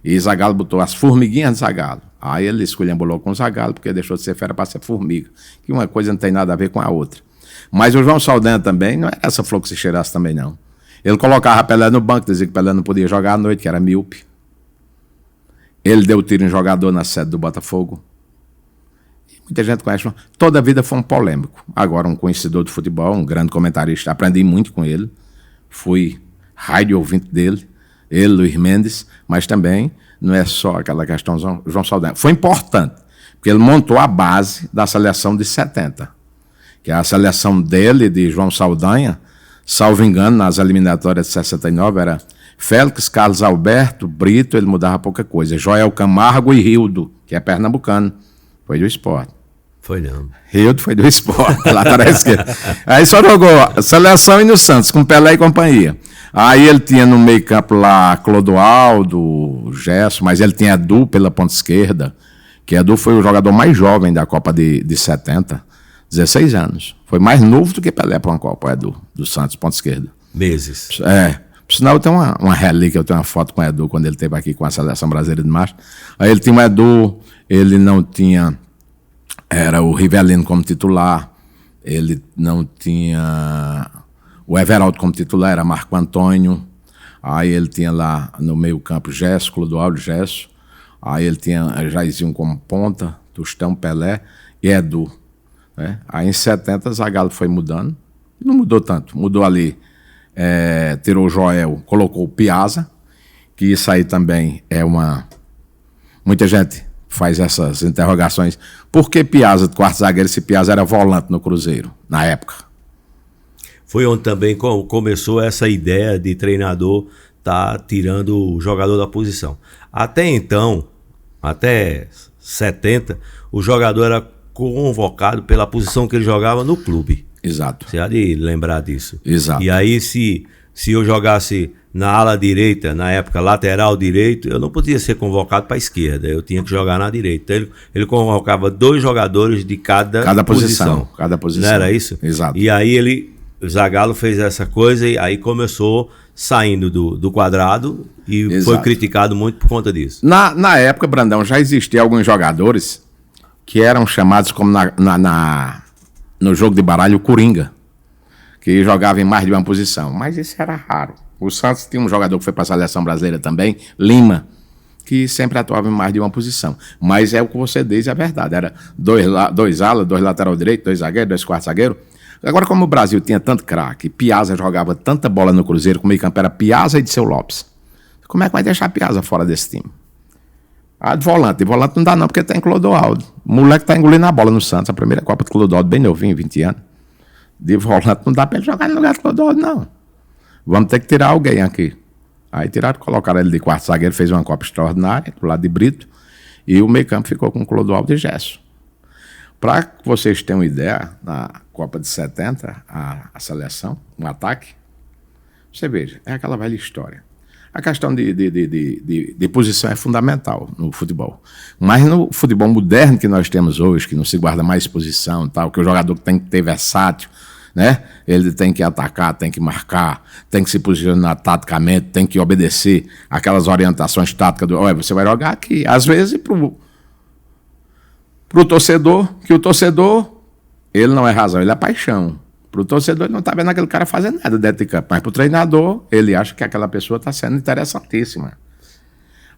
E Zagallo botou as formiguinhas de Zagallo. Aí ele esculhambulou com o Zagallo, porque deixou de ser fera para ser formiga. Que uma coisa não tem nada a ver com a outra. Mas o João Saldanha também, não era essa flor que se cheirasse também, não. Ele colocava Pelé no banco, dizia que Pelé não podia jogar à noite, que era míope. Ele deu tiro em jogador na sede do Botafogo. E muita gente conhece. Toda a vida foi um polêmico. Agora, um conhecedor de futebol, um grande comentarista. Aprendi muito com ele. Fui rádio ouvinte dele. Ele, Luiz Mendes. Mas também não é só aquela questão João Saldanha. Foi importante, porque ele montou a base da seleção de 70. Que é a seleção dele, de João Saldanha, salvo engano, nas eliminatórias de 69, era Félix, Carlos Alberto, Brito, ele mudava pouca coisa, Joel Camargo e Rildo, que é pernambucano, foi do esporte. Foi não. Rildo foi do Sport, lateral esquerdo. Aí só jogou seleção e no Santos, com Pelé e companhia. Aí ele tinha no meio campo lá Clodoaldo, Gerson, mas ele tinha Edu pela ponta esquerda, que Edu foi o jogador mais jovem da Copa de 70, 16 anos. Foi mais novo do que Pelé para uma Copa, Edu, do Santos, ponta esquerda. Meses. Por sinal, eu tenho uma relíquia, eu tenho uma foto com o Edu, quando ele esteve aqui com a Seleção Brasileira de Março. Aí ele tinha o Edu, ele não tinha... Era o Rivelino como titular, ele não tinha o Everaldo como titular, era Marco Antônio, aí ele tinha lá no meio campo Gesso, Clodoaldo, Gesso, aí ele tinha Jairzinho como ponta, Tostão, Pelé e Edu. Né? Aí em 70 Zagallo foi mudando, não mudou tanto, mudou ali, tirou o Joel, colocou o Piazza, que isso aí também é uma... Muita gente faz essas interrogações. Por que Piazza de quarto zagueiro se Piazza era volante no Cruzeiro, na época? Foi onde também começou essa ideia de treinador tá tirando o jogador da posição. Até então, até 70, o jogador era convocado pela posição que ele jogava no clube. Exato. Você há de lembrar disso. Exato. E aí, se eu jogasse na ala direita, na época lateral direito, eu não podia ser convocado para a esquerda, eu tinha que jogar na direita. Então, ele convocava 2 jogadores de cada posição. Cada posição. Não era isso? Exato. E aí o Zagallo fez essa coisa e aí começou saindo do quadrado e Exato. foi criticado muito por conta disso. Na época, Brandão, já existiam alguns jogadores que eram chamados como no jogo de baralho Coringa, que jogava em mais de uma posição, mas isso era raro. O Santos tinha um jogador que foi para a Seleção Brasileira também, Lima, que sempre atuava em mais de uma posição. Mas é o que você diz, é verdade. Era 2 alas, 2 lateral direito, 2 zagueiros, 2 quartos zagueiros. Agora, como o Brasil tinha tanto craque, Piazza jogava tanta bola no Cruzeiro, que o meio campo era Piazza e Diceu Lopes. Como é que vai deixar Piazza fora desse time? De volante não dá não, porque tem Clodoaldo. O moleque tá engolindo a bola no Santos, a primeira Copa do Clodoaldo, bem novinho, 20 anos. De volante não dá para ele jogar no lugar do Clodoaldo, não. Vamos ter que tirar alguém aqui. Aí colocaram ele de quarto zagueiro, fez uma Copa extraordinária, do lado de Brito, e o meio campo ficou com Clodoaldo e Gesso. Para que vocês tenham uma ideia, na Copa de 70, a seleção, um ataque, você veja, é aquela velha história. A questão de posição é fundamental no futebol. Mas no futebol moderno que nós temos hoje, que não se guarda mais posição, tal, que o jogador tem que ter versátil, né? Ele tem que atacar, tem que marcar, tem que se posicionar taticamente, tem que obedecer aquelas orientações táticas do, olha, você vai jogar aqui. Às vezes pro torcedor, que o torcedor, ele não é razão, ele é paixão. Pro torcedor, ele não está vendo aquele cara fazendo nada dentro de campo, mas pro treinador, ele acha que aquela pessoa está sendo interessantíssima.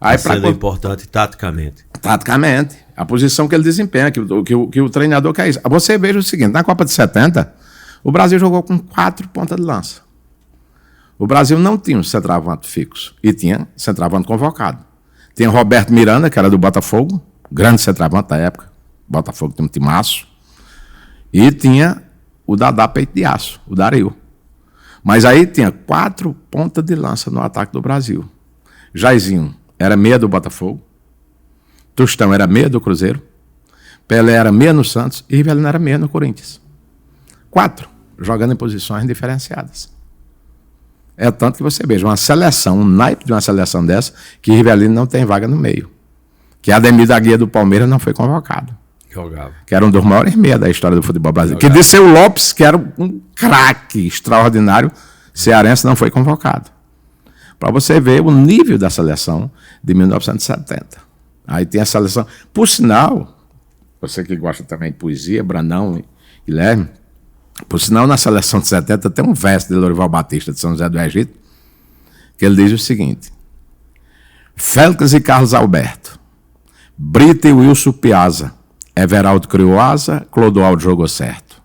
Aí, sendo importante taticamente. Taticamente. A posição que ele desempenha, que o treinador quer isso. Você veja o seguinte, na Copa de 70, o Brasil jogou com 4 pontas de lança. O Brasil não tinha um centroavante fixo e tinha centroavante convocado. Tinha Roberto Miranda, que era do Botafogo, grande centroavante da época. Botafogo tinha um timaço. E tinha o Dadá Peito de Aço, o Dario. Mas aí tinha 4 pontas de lança no ataque do Brasil. Jairzinho era meia do Botafogo. Tostão era meia do Cruzeiro. Pelé era meia no Santos e Rivelino era meia no Corinthians. 4, jogando em posições diferenciadas. É tanto que você veja uma seleção, um naipe de uma seleção dessa, que Rivelino não tem vaga no meio. Que Ademir da Guia do Palmeiras não foi convocado. Jogava. Que era um dos maiores meia da história do futebol brasileiro. Que Diceu Lopes, que era um craque extraordinário, cearense, não foi convocado. Para você ver o nível da seleção de 1970. Aí tem a seleção. Por sinal, você que gosta também de poesia, Brandão e Guilherme, por sinal, na seleção de 70 tem um verso de Lorival Batista, de São José do Egito, que ele diz o seguinte: Félix e Carlos Alberto, Brito e Wilson Piazza, Everaldo criou asa, Clodoaldo jogou certo.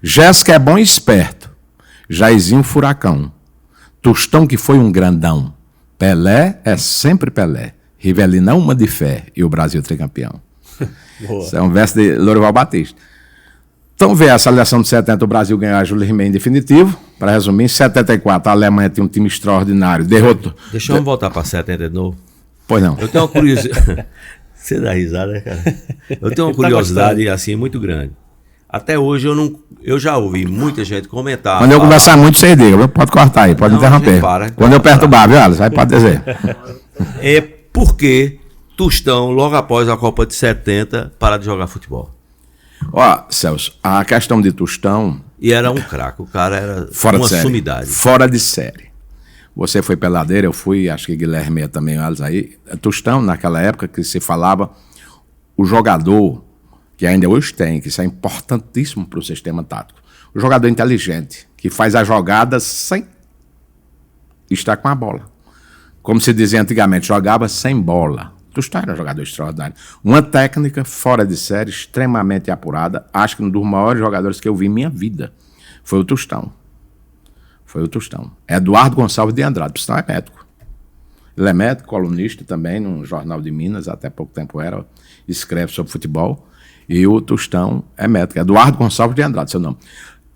Jéssica é bom e esperto, Jairzinho furacão, Tostão que foi um grandão, Pelé é sempre Pelé, Rivelino é uma de fé e o Brasil tricampeão. Isso é um verso de Lorival Batista. Então, vê a seleção de 70, o Brasil ganhou a Júlio Rimet em definitivo. Para resumir, em 74, a Alemanha tinha um time extraordinário. Derrotou. Deixa eu voltar para 70 de novo. Pois não. Eu tenho uma curiosidade. Você dá risada, né, cara? Eu tenho uma Ele tá curiosidade assim muito grande. Até hoje eu já ouvi muita gente comentar. Quando eu conversar muito, você diga, pode cortar aí, pode Não, interromper. a gente para. Quando eu perturbar, viu, Alisson? Aí pode dizer. É porque Tostão, logo após a Copa de 70, para de jogar futebol. Ó, Celso, a questão de Tostão, E era um craque, o cara era fora uma de série. sumidade. Fora de série. Você foi peladeira, eu fui, acho que Guilherme também, Alisson aí. Tostão, naquela época que se falava, o jogador, que ainda hoje tem, que isso é importantíssimo para o sistema tático. O jogador inteligente, que faz a jogada sem estar com a bola. Como se dizia antigamente, jogava sem bola. Tostão era um jogador extraordinário. Uma técnica fora de série, extremamente apurada. Acho que um dos maiores jogadores que eu vi em minha vida foi o Tostão. Foi o Tostão. Eduardo Gonçalves de Andrade. O Tostão é médico. Ele é médico, colunista também, num jornal de Minas, até pouco tempo era, escreve sobre futebol. E o Tostão é médico. Eduardo Gonçalves de Andrade, seu nome.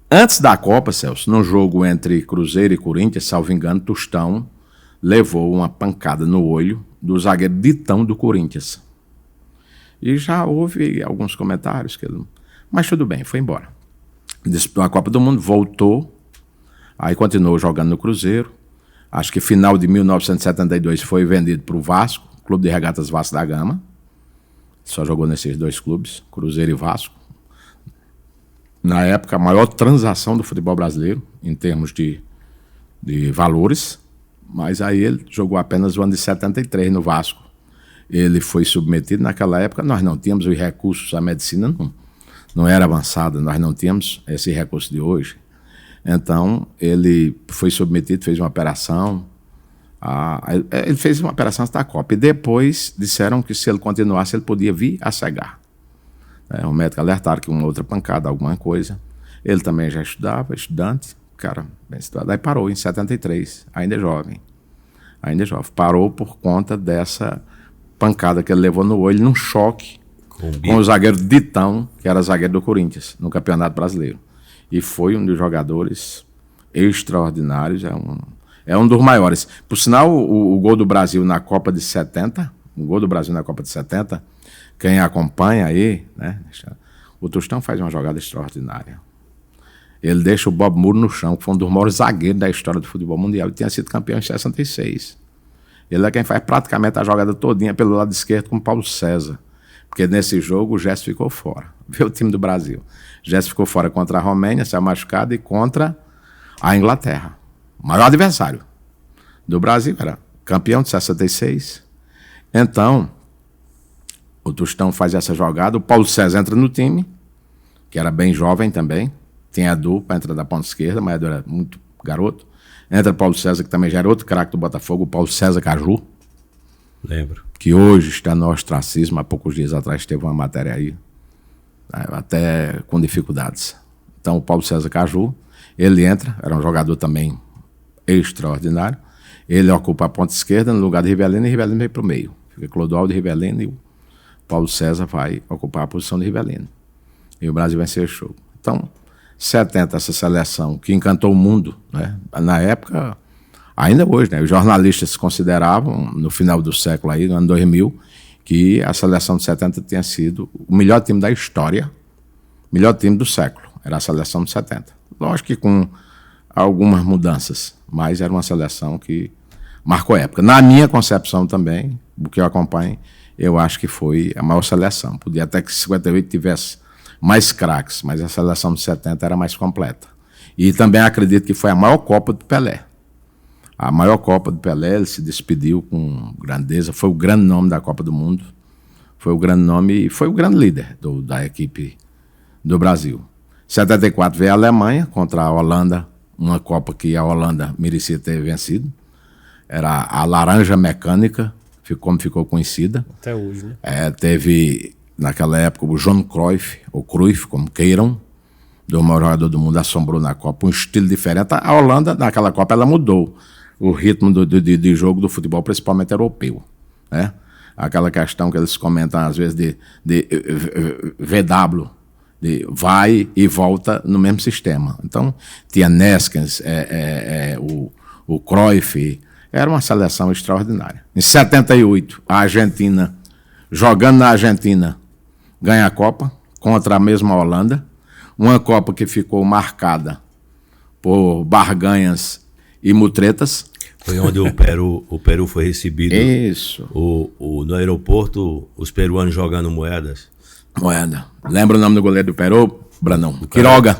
Antes da Copa, Celso, no jogo entre Cruzeiro e Corinthians, salvo engano, Tostão levou uma pancada no olho do zagueiro Ditão do Corinthians. E já houve alguns comentários que ele... Mas tudo bem, foi embora. Disputou a Copa do Mundo, voltou, aí continuou jogando no Cruzeiro. Acho que final de 1972 foi vendido para o Vasco, Clube de Regatas Vasco da Gama. Só jogou nesses dois clubes, Cruzeiro e Vasco. Na época, a maior transação do futebol brasileiro, em termos de valores. Mas aí ele jogou apenas o ano de 73 no Vasco. Ele foi submetido, naquela época nós não tínhamos os recursos, a medicina não era avançada, nós não tínhamos esse recurso de hoje. Então ele foi submetido, fez uma operação, ele fez uma operação antes da Copa, e depois disseram que se ele continuasse ele podia vir a cegar. O médico alertaram que uma outra pancada, alguma coisa. Ele também já estudava, estudante, cara bem situado. Aí parou em 73, ainda jovem. Parou por conta dessa pancada que ele levou no olho, num choque com o zagueiro Ditão, que era zagueiro do Corinthians, no Campeonato Brasileiro. E foi um dos jogadores extraordinários, é um dos maiores. Por sinal, o gol do Brasil na Copa de 70, quem acompanha aí, né, o Tostão faz uma jogada extraordinária. Ele deixa o Bob Moore no chão, que foi um dos maiores zagueiros da história do futebol mundial. Ele tinha sido campeão em 66. Ele é quem faz praticamente a jogada todinha pelo lado esquerdo com o Paulo César. Porque nesse jogo o Gerson ficou fora. Vê o time do Brasil. Gerson ficou fora contra a Romênia, saiu machucado, e contra a Inglaterra. O maior adversário do Brasil, era campeão de 66. Então, o Tostão faz essa jogada, o Paulo César entra no time, que era bem jovem também. Tem Edu para entrar da ponta esquerda, mas Edu era muito garoto. Entra Paulo César, que também já era outro craque do Botafogo, o Paulo César Caju. Lembro. Que hoje está no ostracismo. Há poucos dias atrás teve uma matéria aí, até com dificuldades. Então o Paulo César Caju, ele entra, era um jogador também extraordinário. Ele ocupa a ponta esquerda no lugar de Rivelino, e Rivelino veio para o meio. Fica Clodoaldo e Rivelino, e o Paulo César vai ocupar a posição de Rivelino. E o Brasil venceu o jogo. Então, 70, essa seleção que encantou o mundo, né? Na época, ainda hoje, né? Os jornalistas consideravam, no final do século, aí, no ano 2000, que a seleção de 70 tinha sido o melhor time da história, o melhor time do século. Era a seleção de 70. Lógico que com algumas mudanças, mas era uma seleção que marcou a época. Na minha concepção também, o que eu acompanho, eu acho que foi a maior seleção. Podia até que 58 tivesse mais craques, mas a seleção de 70 era mais completa. E também acredito que foi a maior Copa do Pelé. A maior Copa do Pelé, ele se despediu com grandeza, foi o grande nome da Copa do Mundo, foi o grande nome e foi o grande líder da equipe do Brasil. 74 veio a Alemanha contra a Holanda, uma Copa que a Holanda merecia ter vencido. Era a Laranja Mecânica, como ficou conhecida. Até hoje, né? Teve... Naquela época, o Johan Cruyff, ou Cruyff, como queiram, do maior jogador do mundo, assombrou na Copa, um estilo diferente. A Holanda, naquela Copa, ela mudou o ritmo de jogo do futebol, principalmente europeu, né? Aquela questão que eles comentam, às vezes, de VW, de vai e volta no mesmo sistema. Então, tinha Neskens, o Cruyff, era uma seleção extraordinária. Em 78, a Argentina jogando na Argentina, ganha a Copa contra a mesma Holanda. Uma Copa que ficou marcada por barganhas e mutretas. Foi onde o Peru foi recebido. Isso. No aeroporto, os peruanos jogando moedas. Moeda. Lembra o nome do goleiro do Peru, Brandão? Quiroga.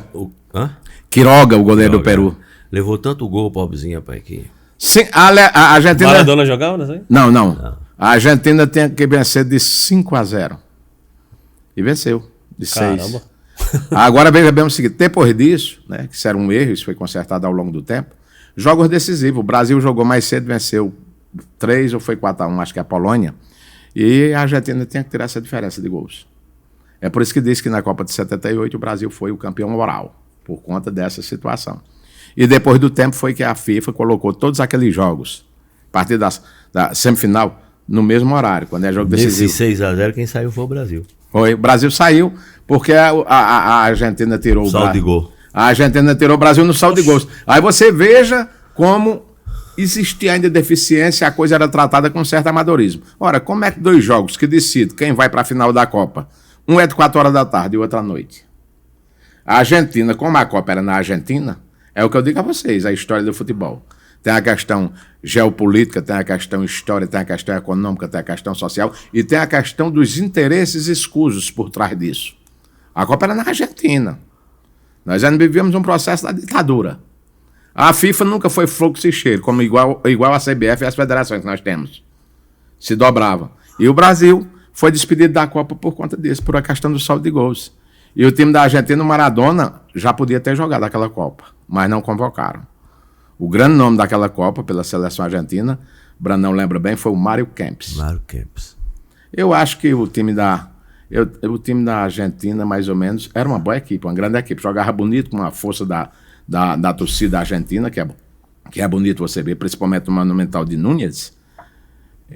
Hã? Quiroga, o goleiro do Peru. Levou tanto gol, pobrezinho, pai, que... Sim, a Argentina... Maradona jogava, não sei? Não. A Argentina tem que vencer de 5-0. E venceu, de 6. Caramba. Agora veja bem o seguinte, depois disso, né, que isso era um erro, isso foi consertado ao longo do tempo, jogos decisivos. O Brasil jogou mais cedo, venceu 3 ou foi 4-1, acho que é a Polônia. E a Argentina tem que tirar essa diferença de gols. É por isso que diz que na Copa de 78 o Brasil foi o campeão moral, por conta dessa situação. E depois do tempo foi que a FIFA colocou todos aqueles jogos, a partir da semifinal, no mesmo horário, quando é jogo decisivo. Nesse 6-0, quem saiu foi o Brasil. Foi, o Brasil saiu porque a Argentina tirou o Saldo de gol. A Argentina tirou o Brasil no saldo de gols. Aí você veja como existia ainda deficiência, a coisa era tratada com certo amadorismo. Ora, como é que 2 jogos que decidem quem vai para a final da Copa, um é de 4 horas da tarde e o outro à noite? A Argentina, como a Copa era na Argentina, é o que eu digo a vocês, a história do futebol. Tem a questão geopolítica, tem a questão história, tem a questão econômica, tem a questão social e tem a questão dos interesses escusos por trás disso. A Copa era na Argentina. Nós ainda vivíamos um processo da ditadura. A FIFA nunca foi fluxo e cheiro, como igual a CBF e as federações que nós temos. Se dobrava. E o Brasil foi despedido da Copa por conta disso, por a questão do saldo de gols. E o time da Argentina, o Maradona, já podia ter jogado aquela Copa, mas não convocaram. O grande nome daquela Copa, pela seleção argentina, Brandão lembra bem, foi o Mário Kempes. Mário Kempes. Eu acho que o time da Argentina, mais ou menos, era uma boa equipe, uma grande equipe. Jogava bonito, com a força da torcida argentina, que é bonito você ver, principalmente no Monumental de Núñez.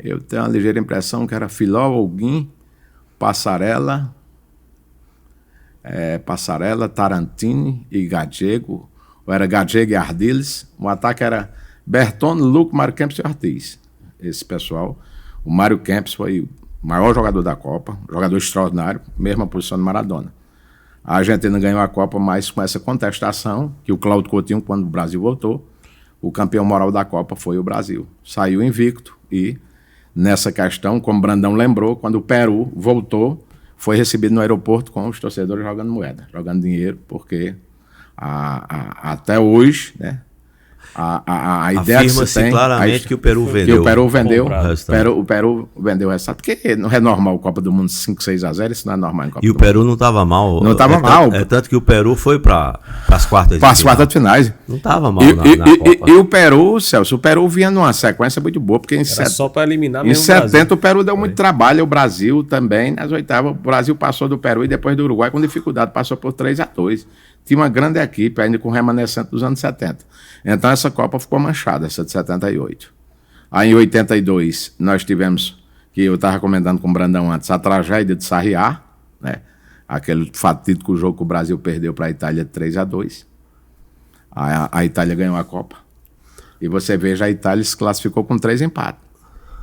Eu tenho uma ligeira impressão que era Filó, Holguín, Passarella, Tarantini e Gallego. Ou era Gallego e Ardiles. O ataque era Bertone, Luco, Mário Kempes e Ortiz. Esse pessoal. O Mário Kempes foi o maior jogador da Copa, jogador extraordinário, mesma posição do Maradona. A Argentina ganhou a Copa, mas com essa contestação, que o Cláudio Coutinho, quando o Brasil voltou, o campeão moral da Copa foi o Brasil. Saiu invicto e, nessa questão, como Brandão lembrou, quando o Peru voltou, foi recebido no aeroporto com os torcedores jogando moeda, jogando dinheiro, porque até hoje, né, a ideia que se tem claramente que o Peru vendeu. Que o Peru vendeu. O Peru vendeu o resultado. Porque não é normal o Copa do Mundo 5-6-0, isso não é normal em Copa do Mundo. E o Peru não estava mal. Não estava mal. É tanto que o Peru foi para as quartas de final. Para as quartas de finais. Não estava mal na Copa. E o Peru, Celso, o Peru vinha numa sequência muito boa, porque só para eliminar mesmo. Em 70 o Peru deu muito trabalho, o Brasil também, nas oitavas. O Brasil passou do Peru e depois do Uruguai com dificuldade, passou por 3-2. Tinha uma grande equipe, ainda com remanescente dos anos 70. Então essa Copa ficou manchada, essa de 78. Aí em 82 nós tivemos, que eu estava comentando com o Brandão antes, a tragédia de Sarriá, né? Aquele fatídico jogo que o Brasil perdeu para a Itália de 3-2. A Itália ganhou a Copa. E você veja, a Itália se classificou com 3 empates.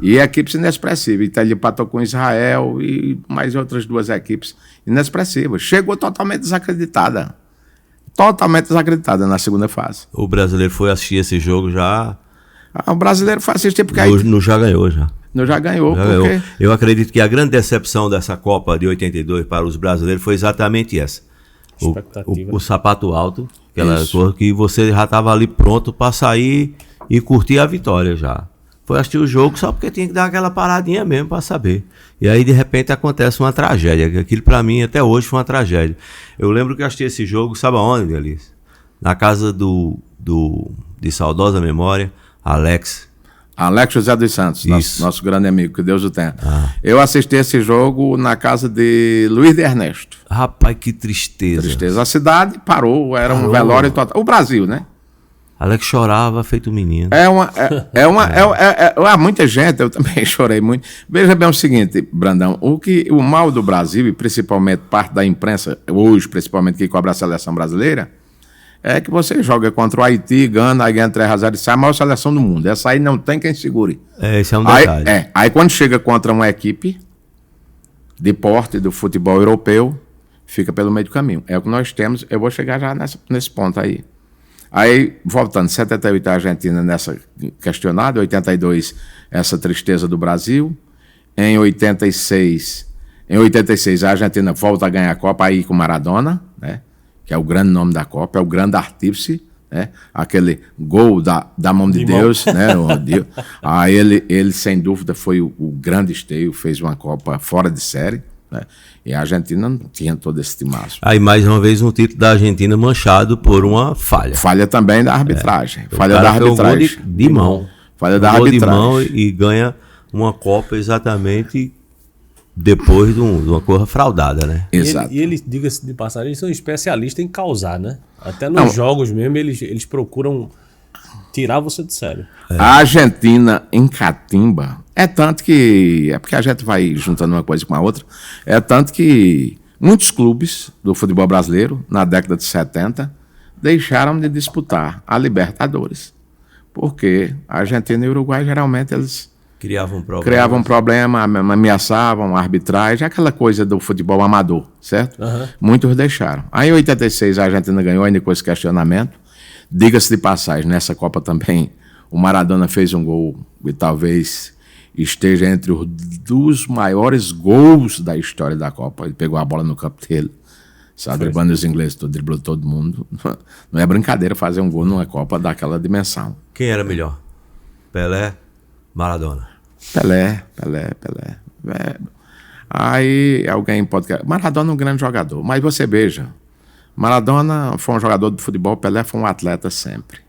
E equipes inexpressíveis. A Itália empatou com Israel e mais outras 2 equipes inexpressivas. Chegou totalmente desacreditada. Totalmente desacreditada na segunda fase. O brasileiro foi assistir esse jogo já... O brasileiro foi assistir porque... Já ganhou, já. Já ganhou, porque... Ganhou. Eu acredito que a grande decepção dessa Copa de 82 para os brasileiros foi exatamente essa. O sapato alto, aquela coisa que você já estava ali pronto para sair e curtir a vitória já. Foi assistir o jogo só porque tinha que dar aquela paradinha mesmo para saber. E aí, de repente, acontece uma tragédia. Aquilo, para mim, até hoje, foi uma tragédia. Eu lembro que eu assisti esse jogo, sabe aonde, Alice? Na casa de saudosa memória, Alex José dos Santos, nosso grande amigo, que Deus o tenha. Eu assisti esse jogo na casa de Luiz de Ernesto. Rapaz, que tristeza. A cidade parou, era um velório total. O Brasil, né? Alex chorava feito menino. Há muita gente, eu também chorei muito. Veja bem o seguinte, Brandão, o mal do Brasil, e principalmente parte da imprensa, hoje, principalmente que cobra a seleção brasileira, é que você joga contra o Haiti, Gana, aí ganha 3-0 e sai a maior seleção do mundo. Essa aí não tem quem segure. Esse é um detalhe. Aí quando chega contra uma equipe de porte do futebol europeu, fica pelo meio do caminho. É o que nós temos, eu vou chegar já nesse ponto aí. Aí, voltando, 78 a Argentina nessa questionada, 82 essa tristeza do Brasil, em 86 a Argentina volta a ganhar a Copa aí com Maradona, né? Que é o grande nome da Copa, é o grande artífice, né? Aquele gol da mão de Deus, né? Aí ele, sem dúvida, foi o grande esteio, fez uma Copa fora de série, né? E a Argentina não tinha todo esse timaço. Aí, mais uma vez, um título da Argentina manchado por uma falha. Falha também da arbitragem. Falha da arbitragem. De mão. Falha da arbitragem. De mão e ganha uma Copa exatamente depois de uma coisa fraudada, né? Exato. E eles, diga-se de passagem, eles são especialistas em causar, né? Até nos jogos mesmo, eles procuram tirar você de sério. A Argentina em catimba, é tanto que... É porque a gente vai juntando uma coisa com a outra. É tanto que muitos clubes do futebol brasileiro, na década de 70, deixaram de disputar a Libertadores. Porque a Argentina e o Uruguai, geralmente, eles... Criavam problema, ameaçavam a arbitragem, aquela coisa do futebol amador, certo? Muitos deixaram. Aí em 86 a Argentina ganhou, ainda com esse questionamento. Diga-se de passagem, nessa Copa também o Maradona fez um gol e talvez esteja entre os dos maiores gols da história da Copa. Ele pegou a bola no campo dele, sabe, driblando os ingleses, driblou todo mundo. Não é brincadeira fazer um gol numa Copa daquela dimensão. Quem era melhor? Pelé, Maradona? Pelé. Aí alguém pode... Maradona é um grande jogador, mas você veja, Maradona foi um jogador de futebol, Pelé foi um atleta sempre.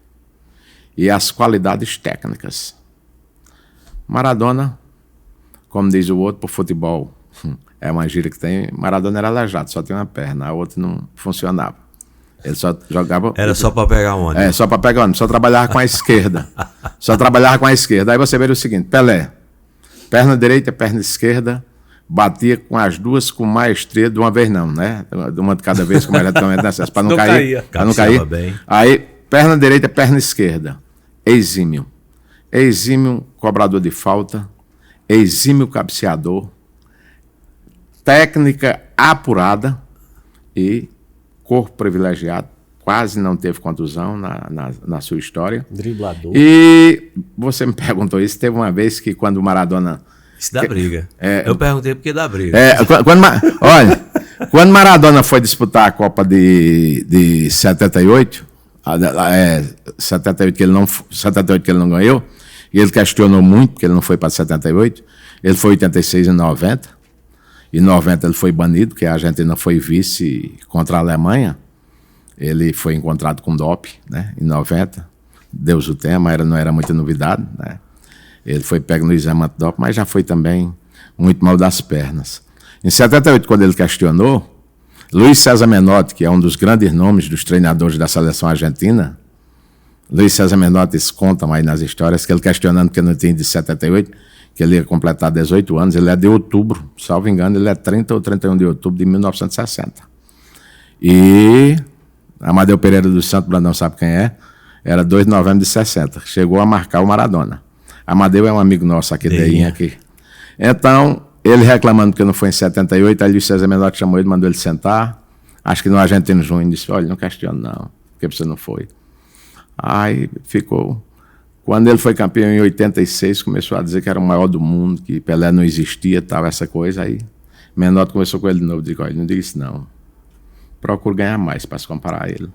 E as qualidades técnicas. Maradona, como diz o outro, por futebol, é uma gíria que tem, Maradona era aleijado, só tinha uma perna, a outra não funcionava. Ele só jogava... Era só para pegar ônibus. Só para pegar ônibus, só trabalhava com a esquerda. Só trabalhava com a esquerda. Aí você vê o seguinte, Pelé, perna direita, perna esquerda, batia com as duas com maestria de uma vez não, né? Uma de cada vez, como era antigamente, né? Para não cair. Para não cair. Bem. Aí, perna direita, perna esquerda. Exímio. Exímio cobrador de falta, exímio cabeceador, técnica apurada e corpo privilegiado, quase não teve contusão na sua história. Driblador. E você me perguntou isso, teve uma vez que quando o Maradona... Isso dá briga. Eu perguntei porque dá briga. Olha, quando Maradona foi disputar a Copa de 78, 78 que ele não ganhou, e ele questionou muito, porque ele não foi para 78, ele foi 86 e 90, em 90 ele foi banido, porque a Argentina foi vice contra a Alemanha. Ele foi encontrado com doping, né? Em 90. Deus o tenha, mas não era muita novidade, né? Ele foi pego no exame antidoping, mas já foi também muito mal das pernas. Em 78, quando ele questionou, Luiz César Menotti, que é um dos grandes nomes dos treinadores da seleção argentina, Luiz César Menotti conta mais nas histórias que ele questionando porque não tinha de 78, que ele ia completar 18 anos, ele é de outubro, salvo engano, ele é 30 ou 31 de outubro de 1960. E Amadeu Pereira dos Santos, Brandão sabe quem é, era 2 de novembro de 60, chegou a marcar o Maradona. Amadeu é um amigo nosso aqui, Deinha aqui. Então, ele reclamando que não foi em 78, aí o César Menotti chamou ele, mandou ele sentar, acho que no Argentino Júnior, disse, olha, não questiono não, porque você não foi. Aí ficou... Quando ele foi campeão em 86, começou a dizer que era o maior do mundo, que Pelé não existia, tal, essa coisa. Aí Menotti conversou com ele de novo, disse, olha, não diga isso não. Procure ganhar mais para se comparar a ele.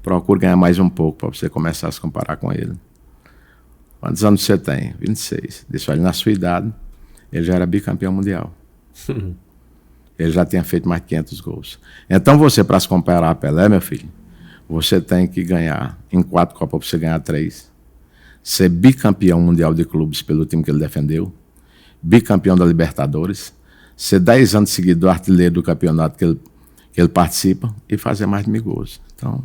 Procure ganhar mais um pouco para você começar a se comparar com ele. Quantos anos você tem? 26. Disse, olha, na sua idade, ele já era bicampeão mundial. Ele já tinha feito mais de 500 gols. Então você, para se comparar a Pelé, meu filho, você tem que ganhar em 4 Copas para você ganhar 3. Ser bicampeão mundial de clubes pelo time que ele defendeu. Bicampeão da Libertadores. Ser 10 anos seguidos artilheiro do campeonato que ele participa e fazer mais de 1000 gols. Então,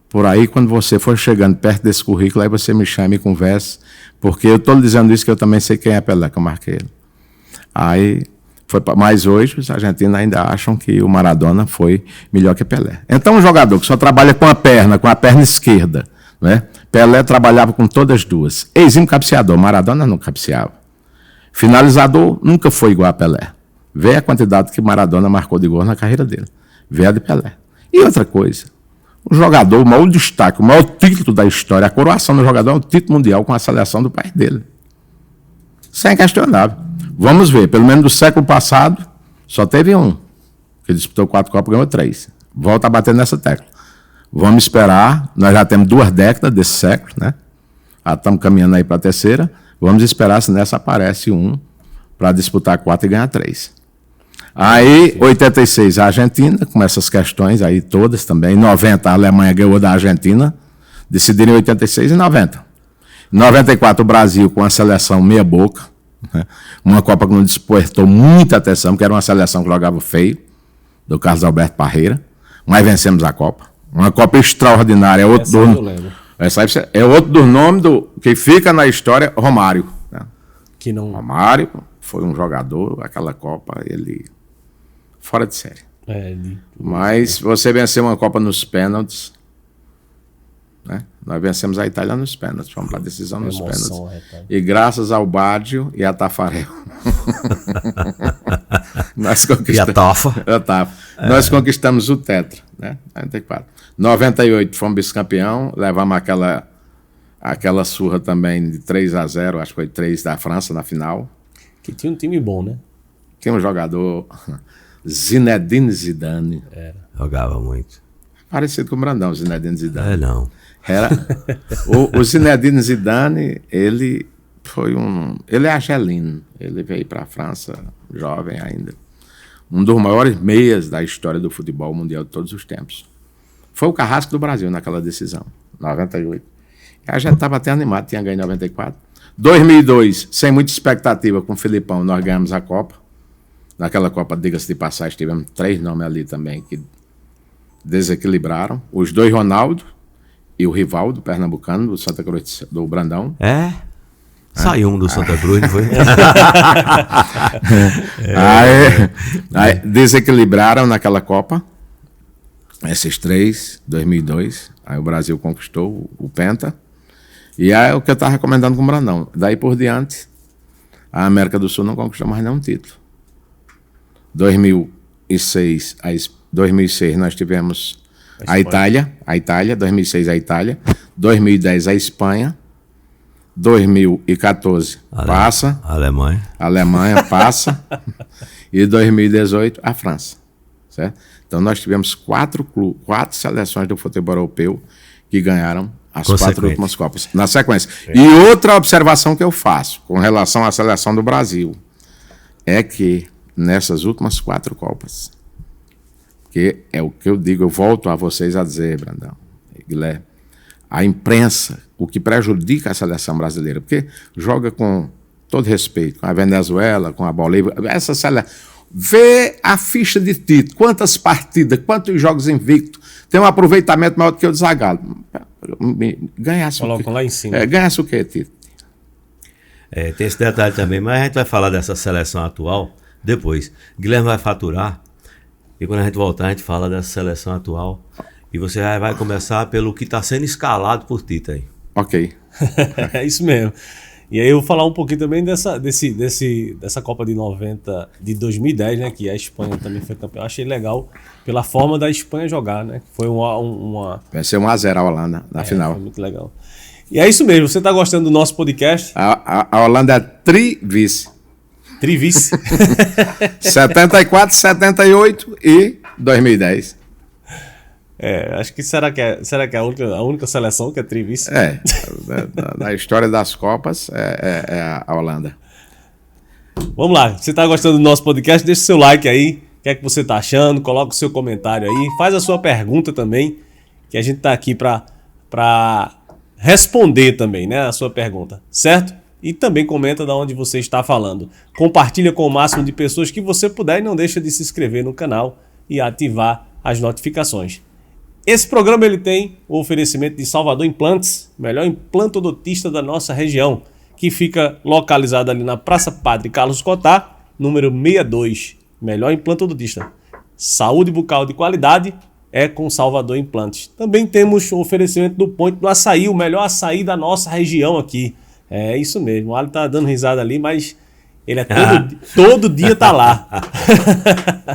por aí, quando você for chegando perto desse currículo, aí você me chama e conversa, porque eu estou lhe dizendo isso que eu também sei quem é Pelé, que eu marquei ele. Aí... Mas hoje os argentinos ainda acham que o Maradona foi melhor que Pelé. Então um jogador que só trabalha com a perna esquerda, né? Pelé trabalhava com todas as duas. Exímio cabeceador, Maradona não cabeceava. Finalizador nunca foi igual a Pelé. Vê a quantidade que Maradona marcou de gol na carreira dele. Vê a de Pelé. E outra coisa, o jogador, o maior destaque, o maior título da história, a coroação do jogador é o título mundial com a seleção do país dele. Isso é inquestionável. Vamos ver, pelo menos do século passado, só teve um, que disputou 4 Copas e ganhou 3. Volta a bater nessa tecla. Vamos esperar, nós já temos 2 décadas desse século, né? Já estamos caminhando aí para a terceira. Vamos esperar se nessa aparece um para disputar 4 e ganhar 3. Aí, 86, a Argentina, com essas questões aí todas também. Em 90, a Alemanha ganhou da Argentina, decidiram em 86 e 90. Em 94, o Brasil com a seleção meia boca, né? Uma Copa que não despertou muita atenção, porque era uma seleção que jogava feio, do Carlos Alberto Parreira, mas vencemos a Copa. Uma Copa extraordinária. É outro dos nomes que fica na história, Romário. Né? Que não... Romário foi um jogador, aquela Copa, ele... fora de série. Mas você venceu uma Copa nos pênaltis, né? Nós vencemos a Itália nos pênaltis, fomos para a decisão nos pênaltis. E graças ao Bádio e a Tafarel. Nós conquistamos, e a Tafa. Nós conquistamos o tetra, né? 94. 98 fomos vice-campeão, levamos aquela surra também de 3-0, acho que foi 3 da França na final. Que tinha um time bom, né? Tinha um jogador... Zinedine Zidane. Jogava muito. Parecido com o Brandão, Zinedine Zidane. Não. O Zinedine Zidane, ele é argelino. Ele veio para a França jovem ainda. Um dos maiores meias da história do futebol mundial de todos os tempos. Foi o carrasco do Brasil naquela decisão, 98. A gente estava até animado, tinha ganho em 94. 2002, sem muita expectativa, com o Filipão, nós ganhamos a Copa. Naquela Copa, diga-se de passagem, tivemos 3 nomes ali também que desequilibraram. Os 2 Ronaldo e o Rivaldo, pernambucano, do Santa Cruz, do Brandão. Saiu um do Santa Cruz, não foi? Aí desequilibraram naquela Copa. Esses 3, 2002. Aí o Brasil conquistou o Penta. E é o que eu estava recomendando com o Brandão. Daí por diante, a América do Sul não conquistou mais nenhum título. 2006 nós tivemos a Itália, 2006 a Itália, 2010 a Espanha, 2014 passa, Alemanha passa, e 2018 a França, certo? Então nós tivemos 4 seleções do futebol europeu que ganharam as 4 últimas Copas, na sequência. E outra observação que eu faço com relação à seleção do Brasil é que nessas últimas 4 Copas, que é o que eu digo, eu volto a vocês a dizer, Brandão, Guilherme, a imprensa, o que prejudica a seleção brasileira, porque joga com todo respeito, com a Venezuela, com a Bolívia, essa seleção, vê a ficha de título, quantas partidas, quantos jogos invictos, tem um aproveitamento maior do que o do Zagallo. Ganhasse o quê? Lá em cima. Ganhasse o quê, Tito? Tem esse detalhe também, mas a gente vai falar dessa seleção atual depois. Guilherme vai faturar e quando a gente voltar a gente fala dessa seleção atual e você vai começar pelo que está sendo escalado por Tito aí. Ok. É isso mesmo. E aí eu vou falar um pouquinho também dessa Copa de 2010, né, que a Espanha também foi campeã. Eu achei legal pela forma da Espanha jogar, né? Foi Vai ser 1-0 a Holanda na final. Foi muito legal. E é isso mesmo, você está gostando do nosso podcast? A Holanda é trivice. Trivice. 74, 78 e 2010. Acho que será que é a única seleção que é trivice? Na história das Copas é a Holanda. Vamos lá, você está gostando do nosso podcast? Deixa o seu like aí, o que é que você está achando, coloca o seu comentário aí, faz a sua pergunta também, que a gente está aqui para responder também, né, a sua pergunta, certo? E também comenta de onde você está falando. Compartilha com o máximo de pessoas que você puder e não deixa de se inscrever no canal e ativar as notificações. Esse programa ele tem o oferecimento de Salvador Implantes, melhor implantodontista da nossa região, que fica localizado ali na Praça Padre Carlos Cotá, número 62. Melhor implantodontista. Saúde bucal de qualidade é com Salvador Implantes. Também temos o oferecimento do Ponte do Açaí, o melhor açaí da nossa região aqui. É isso mesmo, o Ali tá dando risada ali, mas Ele é todo dia tá lá.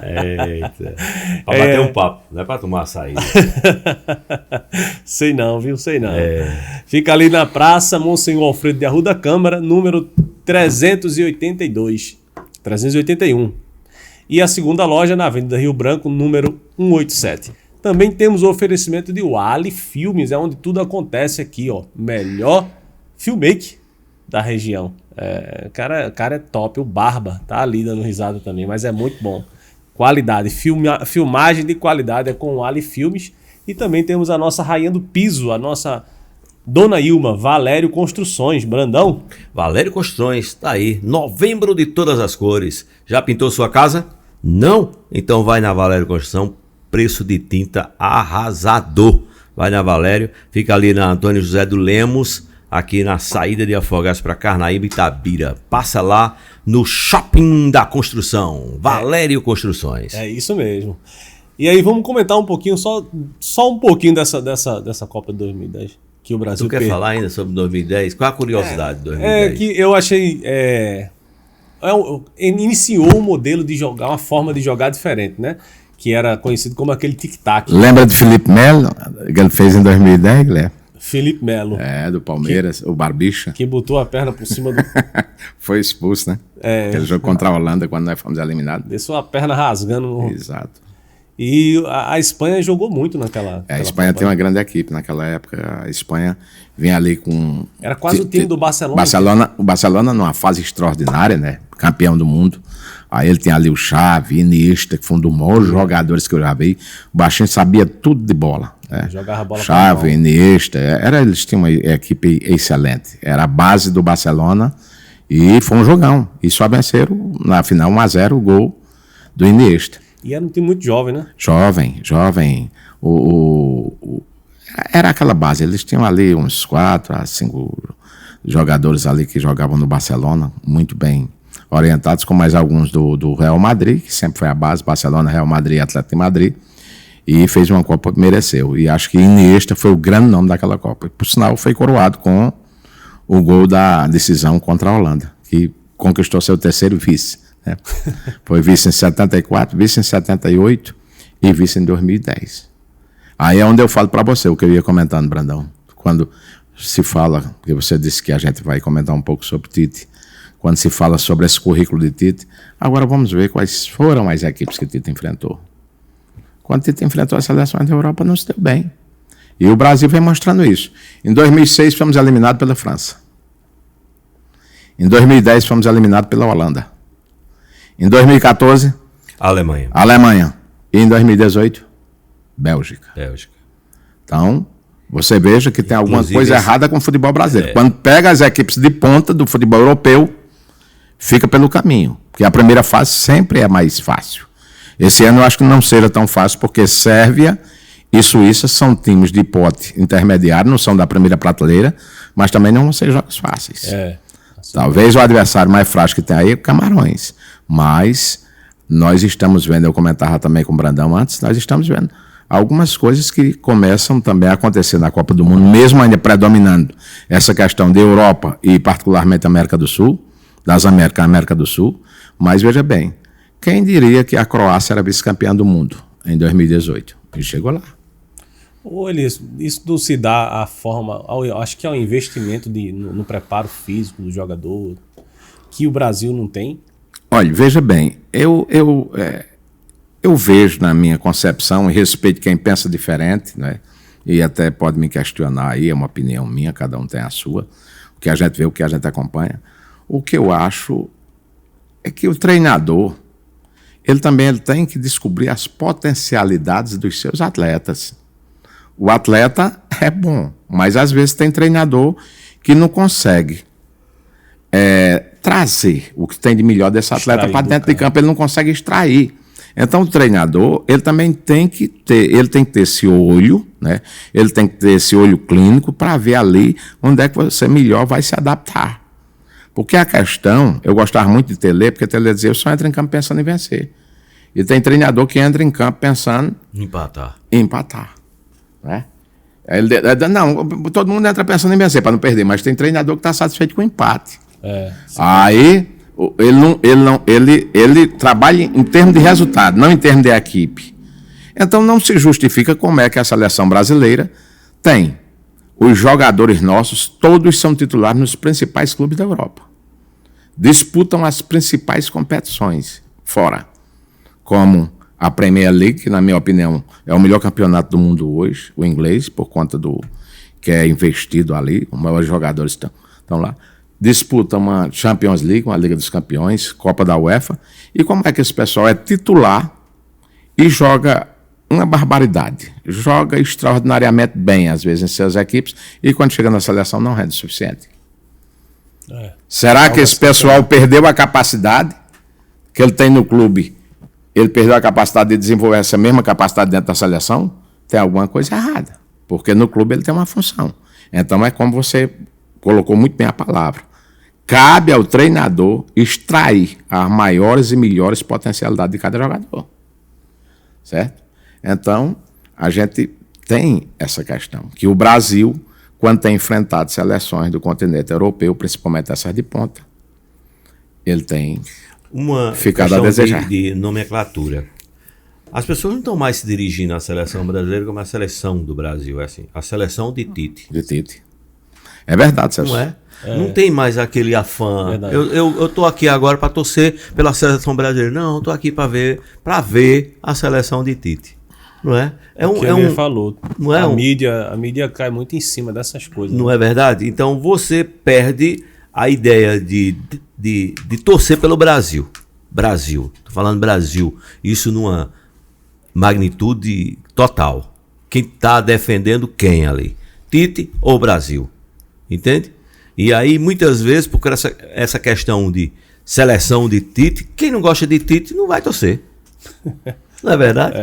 Eita. Pra bater um papo, não é pra tomar açaí. Sei não, viu? Sei não. Fica ali na Praça Monsenhor Alfredo de Arruda Câmara, número 381. E a segunda loja na Avenida Rio Branco, número 187. Também temos o oferecimento de Wally Filmes, é onde tudo acontece aqui, ó. Melhor filmmaker da região. O cara é top, o Barba tá ali dando risada também, mas é muito bom. Qualidade, filmagem de qualidade é com o Ali Filmes. E também temos a nossa rainha do piso, a nossa Dona Ilma, Valério Construções. Brandão? Valério Construções, tá aí. Novembro de todas as cores. Já pintou sua casa? Não? Então vai na Valério Construção, preço de tinta arrasador. Vai na Valério, fica ali na Antônio José do Lemos, aqui na saída de Afogados para Carnaíba e Itabira. Passa lá no Shopping da Construção, Valério Construções. É isso mesmo. E aí vamos comentar um pouquinho, só um pouquinho dessa Copa de 2010, que o Brasil Tu quer falar ainda sobre 2010? Qual a curiosidade de 2010? Que eu achei... iniciou um modelo de jogar, uma forma de jogar diferente, né? Que era conhecido como aquele tic-tac. Lembra de Felipe Melo, que ele fez em 2010, Guilherme? Felipe Melo. Do Palmeiras, o Barbicha. Que botou a perna por cima do... Foi expulso, né? Aquele jogo contra a Holanda, quando nós fomos eliminados. Deixou a perna rasgando. Exato. E a Espanha jogou muito naquela... A Espanha tem uma grande equipe naquela época. A Espanha vinha ali com... Era quase o time do Barcelona. O Barcelona numa fase extraordinária, né? Campeão do mundo. Aí ele tinha ali o Xavi, Iniesta, que foi um dos maiores jogadores que eu já vi. O baixinho sabia tudo de bola. Jogava bola. Xavi, Iniesta. Eles tinham uma equipe excelente. Era a base do Barcelona e foi um jogão. E só venceram na final 1-0 o gol do Iniesta. E era um time muito jovem, né? Jovem. Era aquela base. Eles tinham ali uns 4 a 5 jogadores ali que jogavam no Barcelona, muito bem orientados, com mais alguns do Real Madrid, que sempre foi a base, Barcelona, Real Madrid e Atlético de Madrid, e fez uma Copa que mereceu. E acho que Iniesta foi o grande nome daquela Copa. E, por sinal, foi coroado com o gol da decisão contra a Holanda, que conquistou seu terceiro vice. Né? Foi vice em 74, vice em 78 e vice em 2010. Aí é onde eu falo para você, o que eu ia comentando, Brandão. Quando se fala, porque você disse que a gente vai comentar um pouco sobre Tite, quando se fala sobre esse currículo de Tite, agora vamos ver quais foram as equipes que Tite enfrentou. Quando Tite enfrentou as seleções da Europa, não se deu bem. E o Brasil vem mostrando isso. Em 2006, fomos eliminados pela França. Em 2010, fomos eliminados pela Holanda. Em 2014, Alemanha. E em 2018, Bélgica. Então, você veja que tem alguma coisa errada com o futebol brasileiro. Quando pega as equipes de ponta do futebol europeu, fica pelo caminho. Porque a primeira fase sempre é mais fácil. Esse ano eu acho que não seja tão fácil, porque Sérvia e Suíça são times de pote intermediário, não são da primeira prateleira, mas também não vão ser jogos fáceis. Talvez o adversário mais frágil que tem aí é o Camarões. Mas nós estamos vendo, eu comentava também com o Brandão antes, nós estamos vendo algumas coisas que começam também a acontecer na Copa do Mundo, mesmo ainda predominando essa questão da Europa e particularmente América do Sul, das Américas, América do Sul. Mas veja bem, quem diria que a Croácia era vice-campeã do mundo em 2018? E chegou lá. Ô, Elias, isso não se dá a forma, acho que é um investimento no preparo físico do jogador que o Brasil não tem? Olha, veja bem, eu vejo na minha concepção, e respeito quem pensa diferente, né? E até pode me questionar aí, é uma opinião minha, cada um tem a sua, o que a gente vê, o que a gente acompanha. O que eu acho é que o treinador, ele tem que descobrir as potencialidades dos seus atletas. O atleta é bom, mas às vezes tem treinador que não consegue trazer o que tem de melhor desse atleta para dentro de campo, ele não consegue extrair. Então o treinador, ele também tem que ter esse olho, né? Ele tem que ter esse olho clínico para ver ali onde é que você melhor vai se adaptar. Porque a questão, eu gostava muito de Tele, porque Tele dizia, eu só entro em campo pensando em vencer. E tem treinador que entra em campo pensando em empatar. Né? Não, todo mundo entra pensando em vencer para não perder, mas tem treinador que está satisfeito com o empate. Aí Ele trabalha em termos de resultado, não em termos de equipe. Então não se justifica como é que a seleção brasileira tem os jogadores nossos, todos são titulares nos principais clubes da Europa. Disputam as principais competições fora, como a Premier League, que na minha opinião é o melhor campeonato do mundo hoje, o inglês, por conta do que é investido ali, os maiores jogadores estão lá. Disputam uma Champions League, uma Liga dos Campeões, Copa da UEFA, e como é que esse pessoal é titular e joga uma barbaridade, joga extraordinariamente bem, às vezes, em suas equipes, e quando chega na seleção não rende o suficiente. Será que esse pessoal perdeu a capacidade que ele tem no clube? Ele perdeu a capacidade de desenvolver essa mesma capacidade dentro da seleção? Tem alguma coisa errada, porque no clube ele tem uma função. Então é como você colocou muito bem a palavra. Cabe ao treinador extrair as maiores e melhores potencialidades de cada jogador. Certo? Então, a gente tem essa questão, que o Brasil, quando tem enfrentado seleções do continente europeu, principalmente essas de ponta, ele tem ficado a desejar. De nomenclatura. As pessoas não estão mais se dirigindo à seleção brasileira como a seleção do Brasil, é assim, a seleção de Tite. De Tite. É verdade, Celso. Não é? Não tem mais aquele afã. Eu tô aqui agora para torcer pela seleção brasileira. Não, eu tô aqui para ver a seleção de Tite. Não é? Ele falou. Não é a mídia cai muito em cima dessas coisas. Não é verdade? Então você perde a ideia de torcer pelo Brasil. Tô falando Brasil. Isso numa magnitude total. Quem está defendendo quem ali? Tite ou Brasil? Entende? E aí, muitas vezes, por essa questão de seleção de Tite, quem não gosta de Tite não vai torcer. Não é verdade?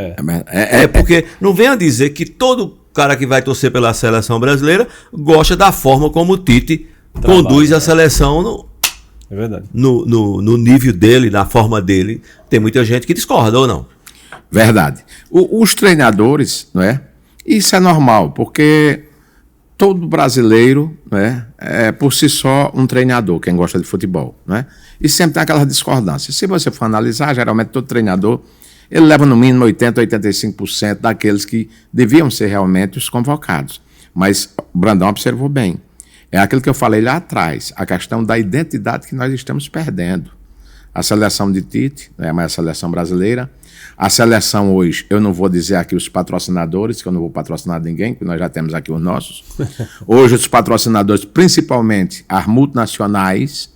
É porque não venha dizer que todo cara que vai torcer pela seleção brasileira gosta da forma como o Tite conduz a seleção no nível dele, na forma dele. Tem muita gente que discorda ou não. Verdade. Os treinadores, não é? Isso é normal, porque todo brasileiro, né, é por si só um treinador, quem gosta de futebol, né? E sempre tem aquela discordância. Se você for analisar, geralmente todo treinador, ele leva no mínimo 80%, 85% daqueles que deviam ser realmente os convocados. Mas o Brandão observou bem. É aquilo que eu falei lá atrás, a questão da identidade que nós estamos perdendo. A seleção de Tite, não é mais a seleção brasileira. A seleção hoje, eu não vou dizer aqui os patrocinadores, que eu não vou patrocinar ninguém, porque nós já temos aqui os nossos. Hoje os patrocinadores, principalmente as multinacionais,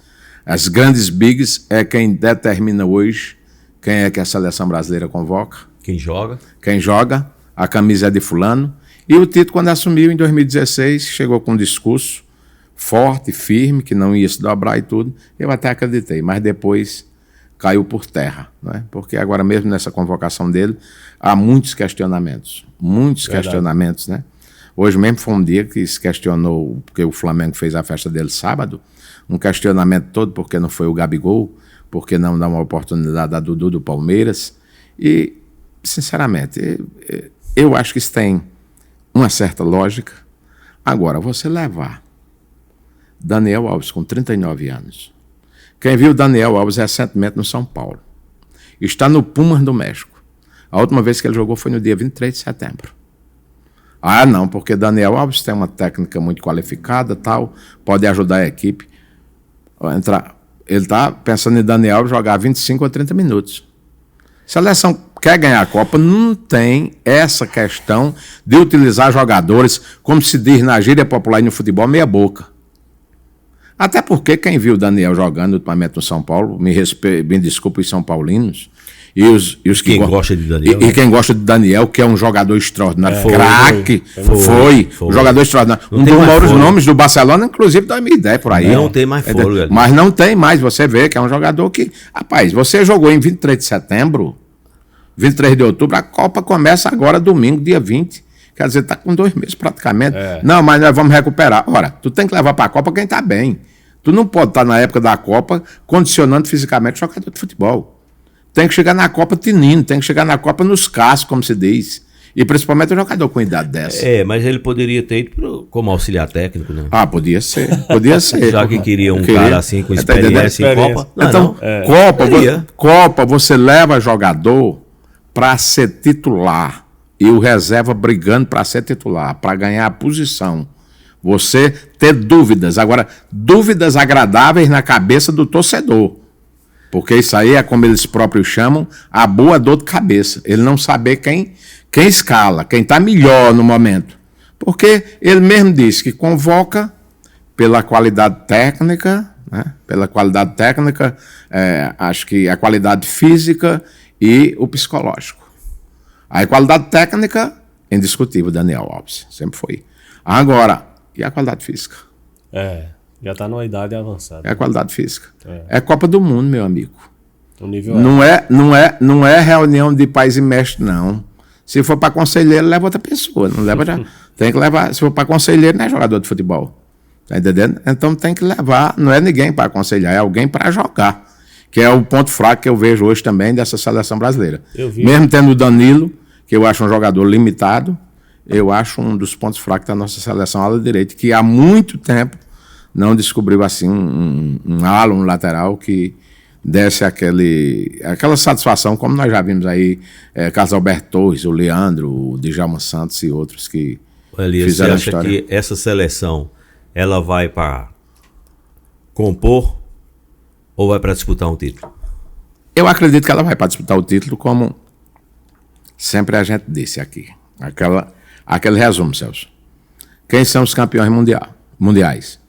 as grandes bigs, é quem determina hoje quem é que a seleção brasileira convoca. Quem joga. Quem joga, a camisa é de fulano. E o Tite, quando assumiu em 2016, chegou com um discurso forte, firme, que não ia se dobrar e tudo. Eu até acreditei, mas depois caiu por terra, né? Porque agora mesmo nessa convocação dele há muitos questionamentos, questionamentos, né? Hoje mesmo foi um dia que se questionou, porque o Flamengo fez a festa dele sábado, um questionamento todo porque não foi o Gabigol, porque não dá uma oportunidade a Dudu do Palmeiras. E, sinceramente, eu acho que isso tem uma certa lógica. Agora, você levar Daniel Alves com 39 anos. Quem viu Daniel Alves recentemente no São Paulo. Está no Pumas do México. A última vez que ele jogou foi no dia 23 de setembro. Ah, não, porque Daniel Alves tem uma técnica muito qualificada, tal, pode ajudar a equipe. Ele está pensando em Daniel Alves jogar 25 ou 30 minutos. Se a seleção quer ganhar a Copa, não tem essa questão de utilizar jogadores, como se diz na gíria popular e no futebol, meia boca. Até porque quem viu o Daniel jogando ultimamente no São Paulo, me desculpe os São Paulinos, e os que gosta de Daniel, e quem gosta de Daniel, que é um jogador extraordinário, craque, foi um jogador extraordinário. Um dos maiores nomes do Barcelona, inclusive 2010, por aí. Não tem mais fôlego. Mas não tem mais, você vê que é um jogador que... Rapaz, você jogou em 23 de setembro, 23 de outubro, a Copa começa agora domingo, dia 20. Quer dizer, tá com 2 meses praticamente. Não, mas nós vamos recuperar. Ora, tu tem que levar para a Copa quem tá bem. Tu não pode estar na época da Copa condicionando fisicamente o jogador de futebol. Tem que chegar na Copa tinindo, tem que chegar na Copa nos cascos, como se diz. E principalmente o jogador com idade dessa. Mas ele poderia ter ido como auxiliar técnico, né? Podia ser. Podia ser. Já que queria cara assim com experiência em Copa. Então, Copa, você leva jogador para ser titular e o reserva brigando para ser titular, para ganhar a posição. Você ter dúvidas. Agora, dúvidas agradáveis na cabeça do torcedor. Porque isso aí é como eles próprios chamam, a boa dor de cabeça. Ele não saber quem escala, quem está melhor no momento. Porque ele mesmo disse que convoca pela qualidade técnica, né? Pela qualidade técnica, acho que a qualidade física e o psicológico. A qualidade técnica, indiscutível, Daniel Alves, sempre foi. Agora, e a qualidade física? Já está numa idade avançada. É a qualidade física. É Copa do Mundo, meu amigo. O nível não é reunião de pais e mestres, não. Se for para conselheiro, leva outra pessoa. Não leva já. Tem que levar. Se for para conselheiro, não é jogador de futebol. Tá entendendo? Então tem que levar. Não é ninguém para aconselhar, é alguém para jogar. Que é o ponto fraco que eu vejo hoje também dessa seleção brasileira. Mesmo tendo o Danilo, que eu acho um jogador limitado, eu acho um dos pontos fracos da nossa seleção ala direita, que há muito tempo não descobriu assim um ala, um lateral que desse aquela satisfação, como nós já vimos aí, Carlos Alberto Torres, o Leandro, o Djalma Santos e outros que fizeram a história. Você acha que essa seleção ela vai para compor ou vai para disputar um título? Eu acredito que ela vai para disputar o título, como sempre a gente disse aqui. Aquele resumo, Celso. Quem são os campeões mundiais?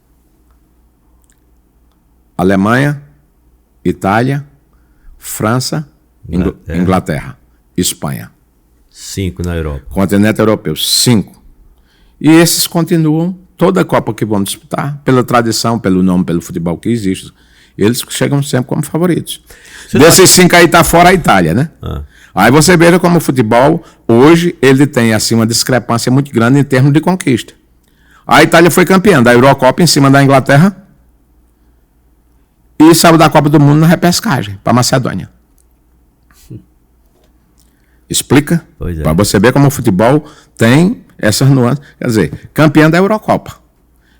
Alemanha, Itália, França, Inglaterra, Espanha. 5 na Europa. Continente europeu, 5. E esses continuam, toda a Copa que vão disputar, pela tradição, pelo nome, pelo futebol que existe, eles chegam sempre como favoritos. Desses 5 aí tá fora a Itália, né? Aí você veja como o futebol, hoje, ele tem assim uma discrepância muito grande em termos de conquista. A Itália foi campeã da Eurocopa em cima da Inglaterra e saiu da Copa do Mundo na repescagem, para Macedônia. Explica? Para você ver como o futebol tem essas nuances. Quer dizer, campeã da Eurocopa,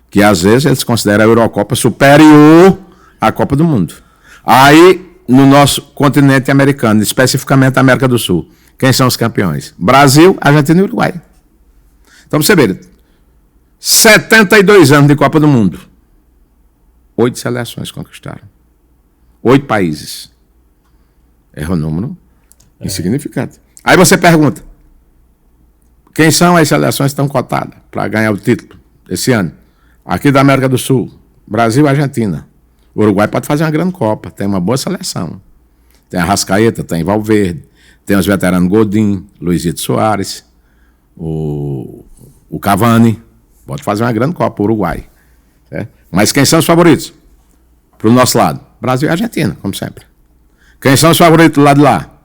que às vezes eles consideram a Eurocopa superior à Copa do Mundo. Aí, no nosso continente americano, especificamente a América do Sul, quem são os campeões? Brasil, Argentina e Uruguai. Então você vê, 72 anos de Copa do Mundo. 8 seleções conquistaram. 8 países. É um número insignificante. Aí você pergunta, quem são as seleções que estão cotadas para ganhar o título esse ano? Aqui da América do Sul, Brasil e Argentina. O Uruguai pode fazer uma grande Copa, tem uma boa seleção. Tem a Arrascaeta, tem Valverde, tem os veteranos Godin, Luizito Soares, o Cavani. Pode fazer uma grande Copa, o Uruguai. Certo? Mas quem são os favoritos? Para o nosso lado, Brasil e Argentina, como sempre. Quem são os favoritos do lado de lá?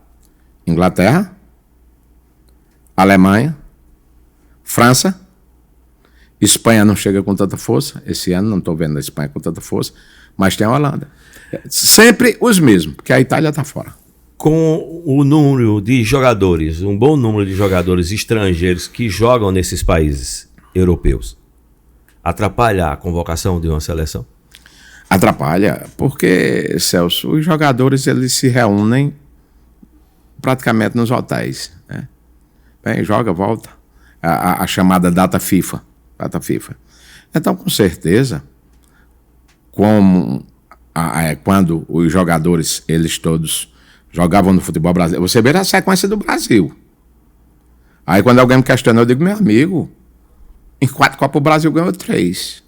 Inglaterra, Alemanha, França, Espanha não chega com tanta força. Esse ano não estou vendo a Espanha com tanta força, mas tem a Holanda. Sempre os mesmos, porque a Itália está fora. Com o número de jogadores, um bom número de jogadores estrangeiros que jogam nesses países europeus, atrapalha a convocação de uma seleção? Atrapalha, porque, Celso, os jogadores eles se reúnem praticamente nos hotéis. Né? Vem, joga, volta. A chamada data FIFA. Então, com certeza, quando os jogadores, eles todos jogavam no futebol brasileiro, você vê a sequência do Brasil. Aí quando alguém me questionou, eu digo, meu amigo, em 4 Copas o Brasil ganhou 3.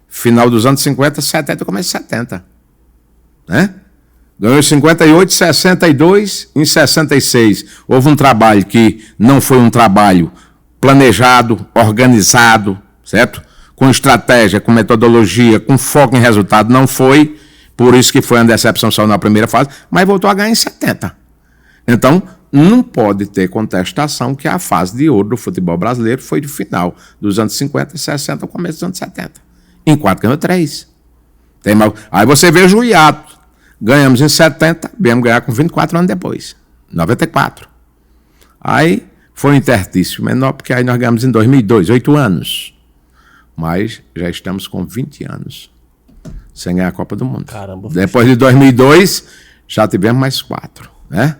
Final dos anos 50, 70, começo de 70. Né? Ganhou em 58, 62, em 66. Houve um trabalho que não foi um trabalho planejado, organizado, certo? Com estratégia, com metodologia, com foco em resultado, não foi. Por isso que foi uma decepção só na primeira fase, mas voltou a ganhar em 70. Então, não pode ter contestação que a fase de ouro do futebol brasileiro foi do final dos anos 50, 60, começo dos anos 70. Em 4 ganhou 3. Aí você veja o hiato. Ganhamos em 70, viemos ganhar com 24 anos depois. 94. Aí Foi um interstício menor, porque aí nós ganhamos em 2002, 8 anos. Mas já estamos com 20 anos sem ganhar a Copa do Mundo. Caramba. Depois de 2002, já tivemos mais 4, né?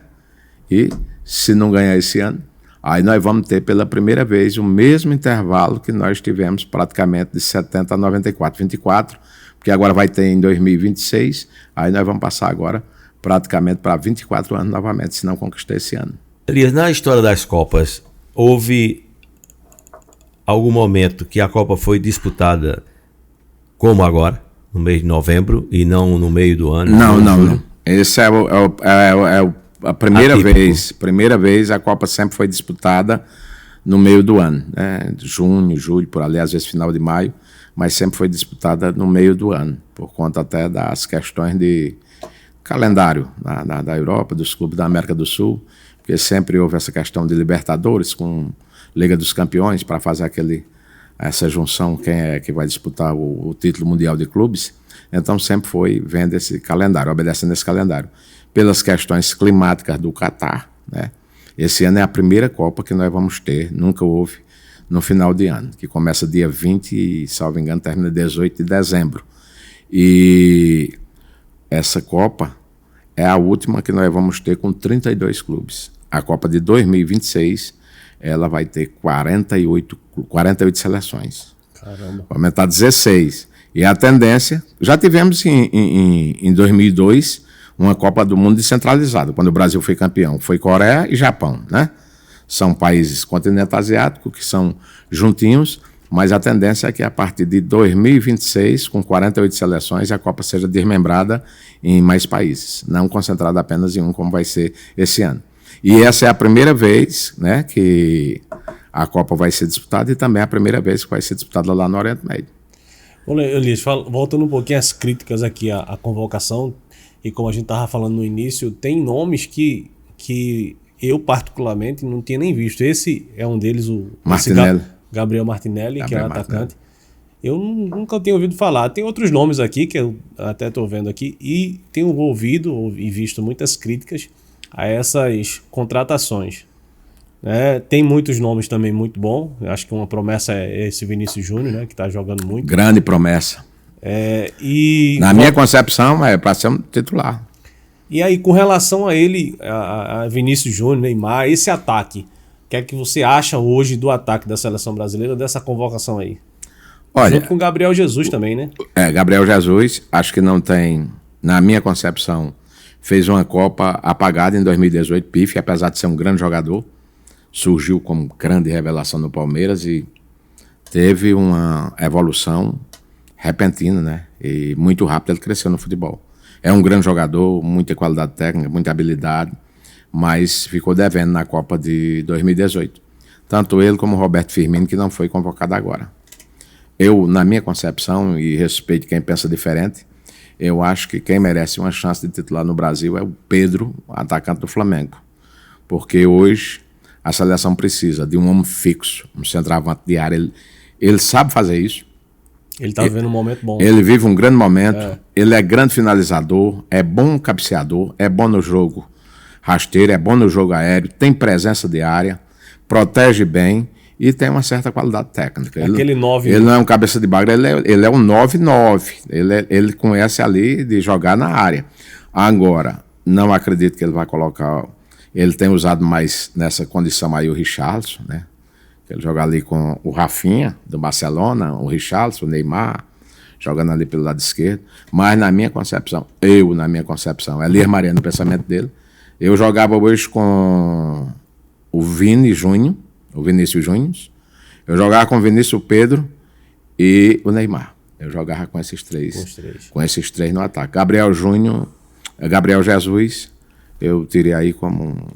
E se não ganhar esse ano, aí nós vamos ter pela primeira vez o mesmo intervalo que nós tivemos praticamente de 70 a 94, 24, porque agora vai ter em 2026, aí nós vamos passar agora praticamente para 24 anos novamente, se não conquistar esse ano. Elias, na história das Copas, houve algum momento que a Copa foi disputada como agora, no mês de novembro, e não no meio do ano? Não. Esse é a primeira Atípico. vez. Primeira vez a Copa sempre foi disputada no meio do ano, né? Junho, julho, por ali, às vezes final de maio, mas sempre foi disputada no meio do ano, por conta até das questões de calendário da Europa, dos clubes da América do Sul, porque sempre houve essa questão de Libertadores com Liga dos Campeões para fazer essa junção, quem é que vai disputar o título mundial de clubes. Então sempre foi vendo esse calendário, obedecendo esse calendário. Pelas questões climáticas do Catar, né? Esse ano é a primeira Copa que nós vamos ter, nunca houve, no final de ano, que começa dia 20 e, salvo engano, termina 18 de dezembro. E essa Copa é a última que nós vamos ter com 32 clubes. A Copa de 2026, ela vai ter 48 seleções. Caramba. Vai aumentar 16. E a tendência, já tivemos em 2002 uma Copa do Mundo descentralizada, quando o Brasil foi campeão, foi Coreia e Japão, né? São países continente asiático que são juntinhos, mas a tendência é que a partir de 2026, com 48 seleções, a Copa seja desmembrada em mais países, não concentrada apenas em um, como vai ser esse ano. E essa é a primeira vez, né, que a Copa vai ser disputada e também é a primeira vez que vai ser disputada lá no Oriente Médio. Bom, Elias, voltando um pouquinho às críticas aqui à convocação, e como a gente estava falando no início, tem nomes que eu particularmente não tinha nem visto. Esse é um deles, Martinelli. Gabriel Martinelli, que é um Gabriel atacante. Eu nunca tinha ouvido falar. Tem outros nomes aqui que eu até estou vendo aqui e tenho ouvido e visto muitas críticas a essas contratações. Tem muitos nomes também muito bons. Acho que uma promessa é esse Vinícius Júnior, né, que está jogando muito. Grande promessa. Na minha concepção, é para ser um titular. E aí, com relação a ele, a Vinícius Júnior, Neymar, esse ataque, o que é que você acha hoje do ataque da seleção brasileira, dessa convocação aí? Olha, junto com o Gabriel Jesus também, né? Gabriel Jesus, acho que não tem, na minha concepção, fez uma Copa apagada em 2018, pífia, apesar de ser um grande jogador, surgiu como grande revelação no Palmeiras e teve uma evolução repentina, né? E muito rápido ele cresceu no futebol. É um grande jogador, muita qualidade técnica, muita habilidade, mas ficou devendo na Copa de 2018. Tanto ele como o Roberto Firmino, que não foi convocado agora. Eu, na minha concepção, e respeito quem pensa diferente, eu acho que quem merece uma chance de titular no Brasil é o Pedro, atacante do Flamengo. Porque hoje a seleção precisa de um homem fixo, um centroavante de área. Ele sabe fazer isso. Ele está vivendo um momento bom. Ele vive um grande momento, ele é grande finalizador, é bom cabeceador, é bom no jogo rasteiro, é bom no jogo aéreo, tem presença de área, protege bem e tem uma certa qualidade técnica. Aquele 9. Ele não é um cabeça de bagre, ele é um 9-9. Ele conhece ali de jogar na área. Agora, não acredito que ele vai colocar. Ele tem usado mais nessa condição aí o Richarlison, né? Ele joga ali com o Rafinha, do Barcelona, o Richarlison, o Neymar, jogando ali pelo lado esquerdo. Mas na minha concepção, Elias Maria no pensamento dele, eu jogava hoje com o Vini Júnior, o Vinícius Júnior, eu jogava com o Vinícius Pedro e o Neymar. Eu jogava com esses três. Com esses três no ataque. Gabriel Jesus, eu tirei aí como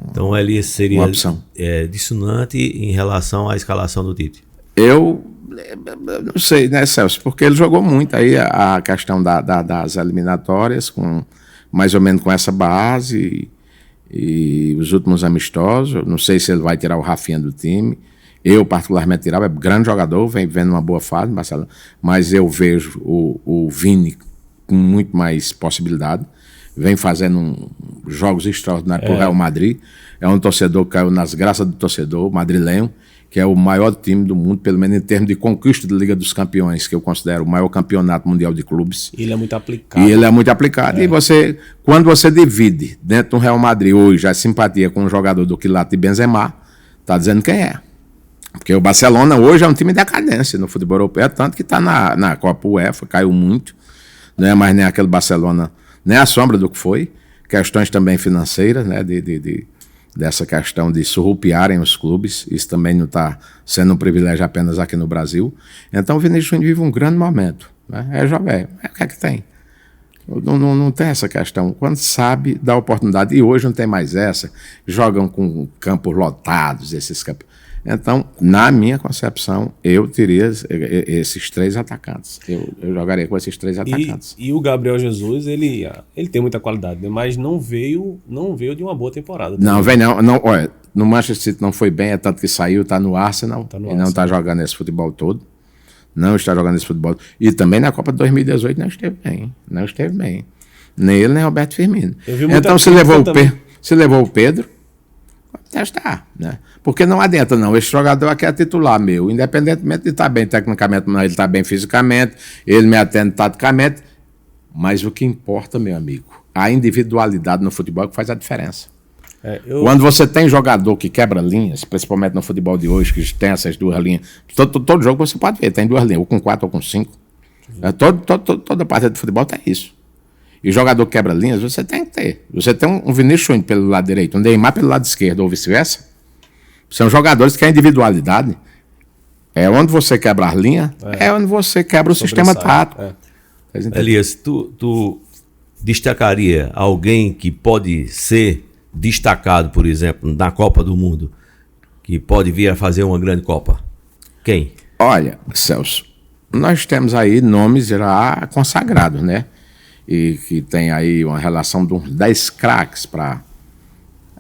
então ele seria uma opção. Dissonante em relação à escalação do Tite. Eu não sei, né, Celso? Porque ele jogou muito aí a questão das eliminatórias, mais ou menos com essa base e os últimos amistosos. Não sei se ele vai tirar o Rafinha do time. Eu, particularmente, tirava. É um grande jogador, vem vendo uma boa fase no Barcelona, mas eu vejo o Vini com muito mais possibilidade. Vem fazendo jogos extraordinários para o Real Madrid. É um torcedor que caiu nas graças do torcedor madrilenho, que é o maior time do mundo, pelo menos em termos de conquista da Liga dos Campeões, que eu considero o maior campeonato mundial de clubes. Ele é muito aplicado. E você, quando você divide dentro do Real Madrid hoje a simpatia com um jogador do quilate de Benzema, tá dizendo quem é. Porque o Barcelona hoje é um time de decadência no futebol europeu, tanto que está na Copa UEFA, caiu muito. Não é mais nem aquele Barcelona, nem a sombra do que foi. Questões também financeiras, né, dessa questão de surrupiarem os clubes. Isso também não está sendo um privilégio apenas aqui no Brasil. Então o Vinícius Júnior vive um grande momento. Né? É jovem. O que é que tem? Não tem essa questão. Quando sabe, dá oportunidade. E hoje não tem mais essa. Jogam com campos lotados, esses campos. Então, na minha concepção, eu teria esses 3 atacantes. Eu jogaria com esses 3 atacantes. E o Gabriel Jesus, ele tem muita qualidade, né? Mas não veio de uma boa temporada. Não, vem não. Olha, no Manchester City não foi bem, é tanto que saiu, está no Arsenal. Não está jogando esse futebol todo. Não está jogando esse futebol. E também na Copa de 2018 não esteve bem. Não esteve bem. Nem ele, nem Roberto Firmino. Então, se levou o Pedro, testar, né? Porque não adianta não, esse jogador aqui é titular meu, independentemente de estar bem tecnicamente, ele está bem fisicamente, ele me atende taticamente, mas o que importa, meu amigo, a individualidade no futebol é que faz a diferença. Quando você tem jogador que quebra linhas, principalmente no futebol de hoje, que tem essas 2 linhas, todo jogo você pode ver, tem 2 linhas, ou com 4 ou com 5, toda partida de futebol tem isso. E jogador que quebra linhas, você tem que ter. Você tem um Vinícius Júnior pelo lado direito, um Neymar pelo lado esquerdo, ou vice-versa. São jogadores que têm individualidade. É onde você quebra as linhas, é onde você quebra o sistema tático. Elias, tu destacaria alguém que pode ser destacado, por exemplo, na Copa do Mundo, que pode vir a fazer uma grande Copa? Quem? Olha, Celso, nós temos aí nomes já consagrados, né? E que tem aí uma relação de uns 10 craques para...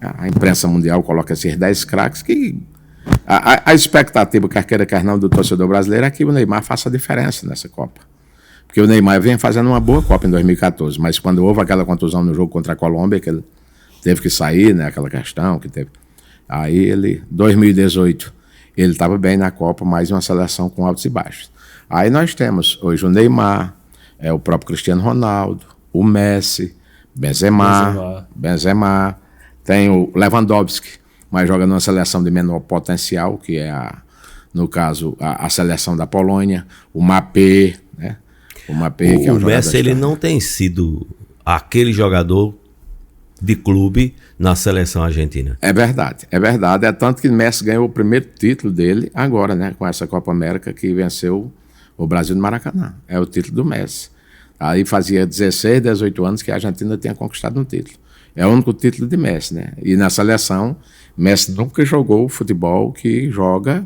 A imprensa mundial coloca esses 10 craques que... A expectativa, quer queira, quer não, do torcedor brasileiro é que o Neymar faça a diferença nessa Copa. Porque o Neymar vem fazendo uma boa Copa em 2014, mas quando houve aquela contusão no jogo contra a Colômbia, que ele teve que sair, né, aquela questão que teve... Aí ele, 2018, ele estava bem na Copa, mais uma seleção com altos e baixos. Aí nós temos hoje o Neymar... o próprio Cristiano Ronaldo, o Messi, Benzema, tem o Lewandowski, mas joga numa seleção de menor potencial, que é, no caso, a seleção da Polônia, o Mbappé, né? O Mbappé, que é um jogador... O Messi, ele não tem sido aquele jogador de clube na seleção argentina. É verdade. É tanto que o Messi ganhou o primeiro título dele agora, né? Com essa Copa América que venceu o Brasil no Maracanã. É o título do Messi. Aí fazia 16, 18 anos que a Argentina tinha conquistado um título. É o único título de Messi, né? E na seleção, Messi nunca jogou o futebol que joga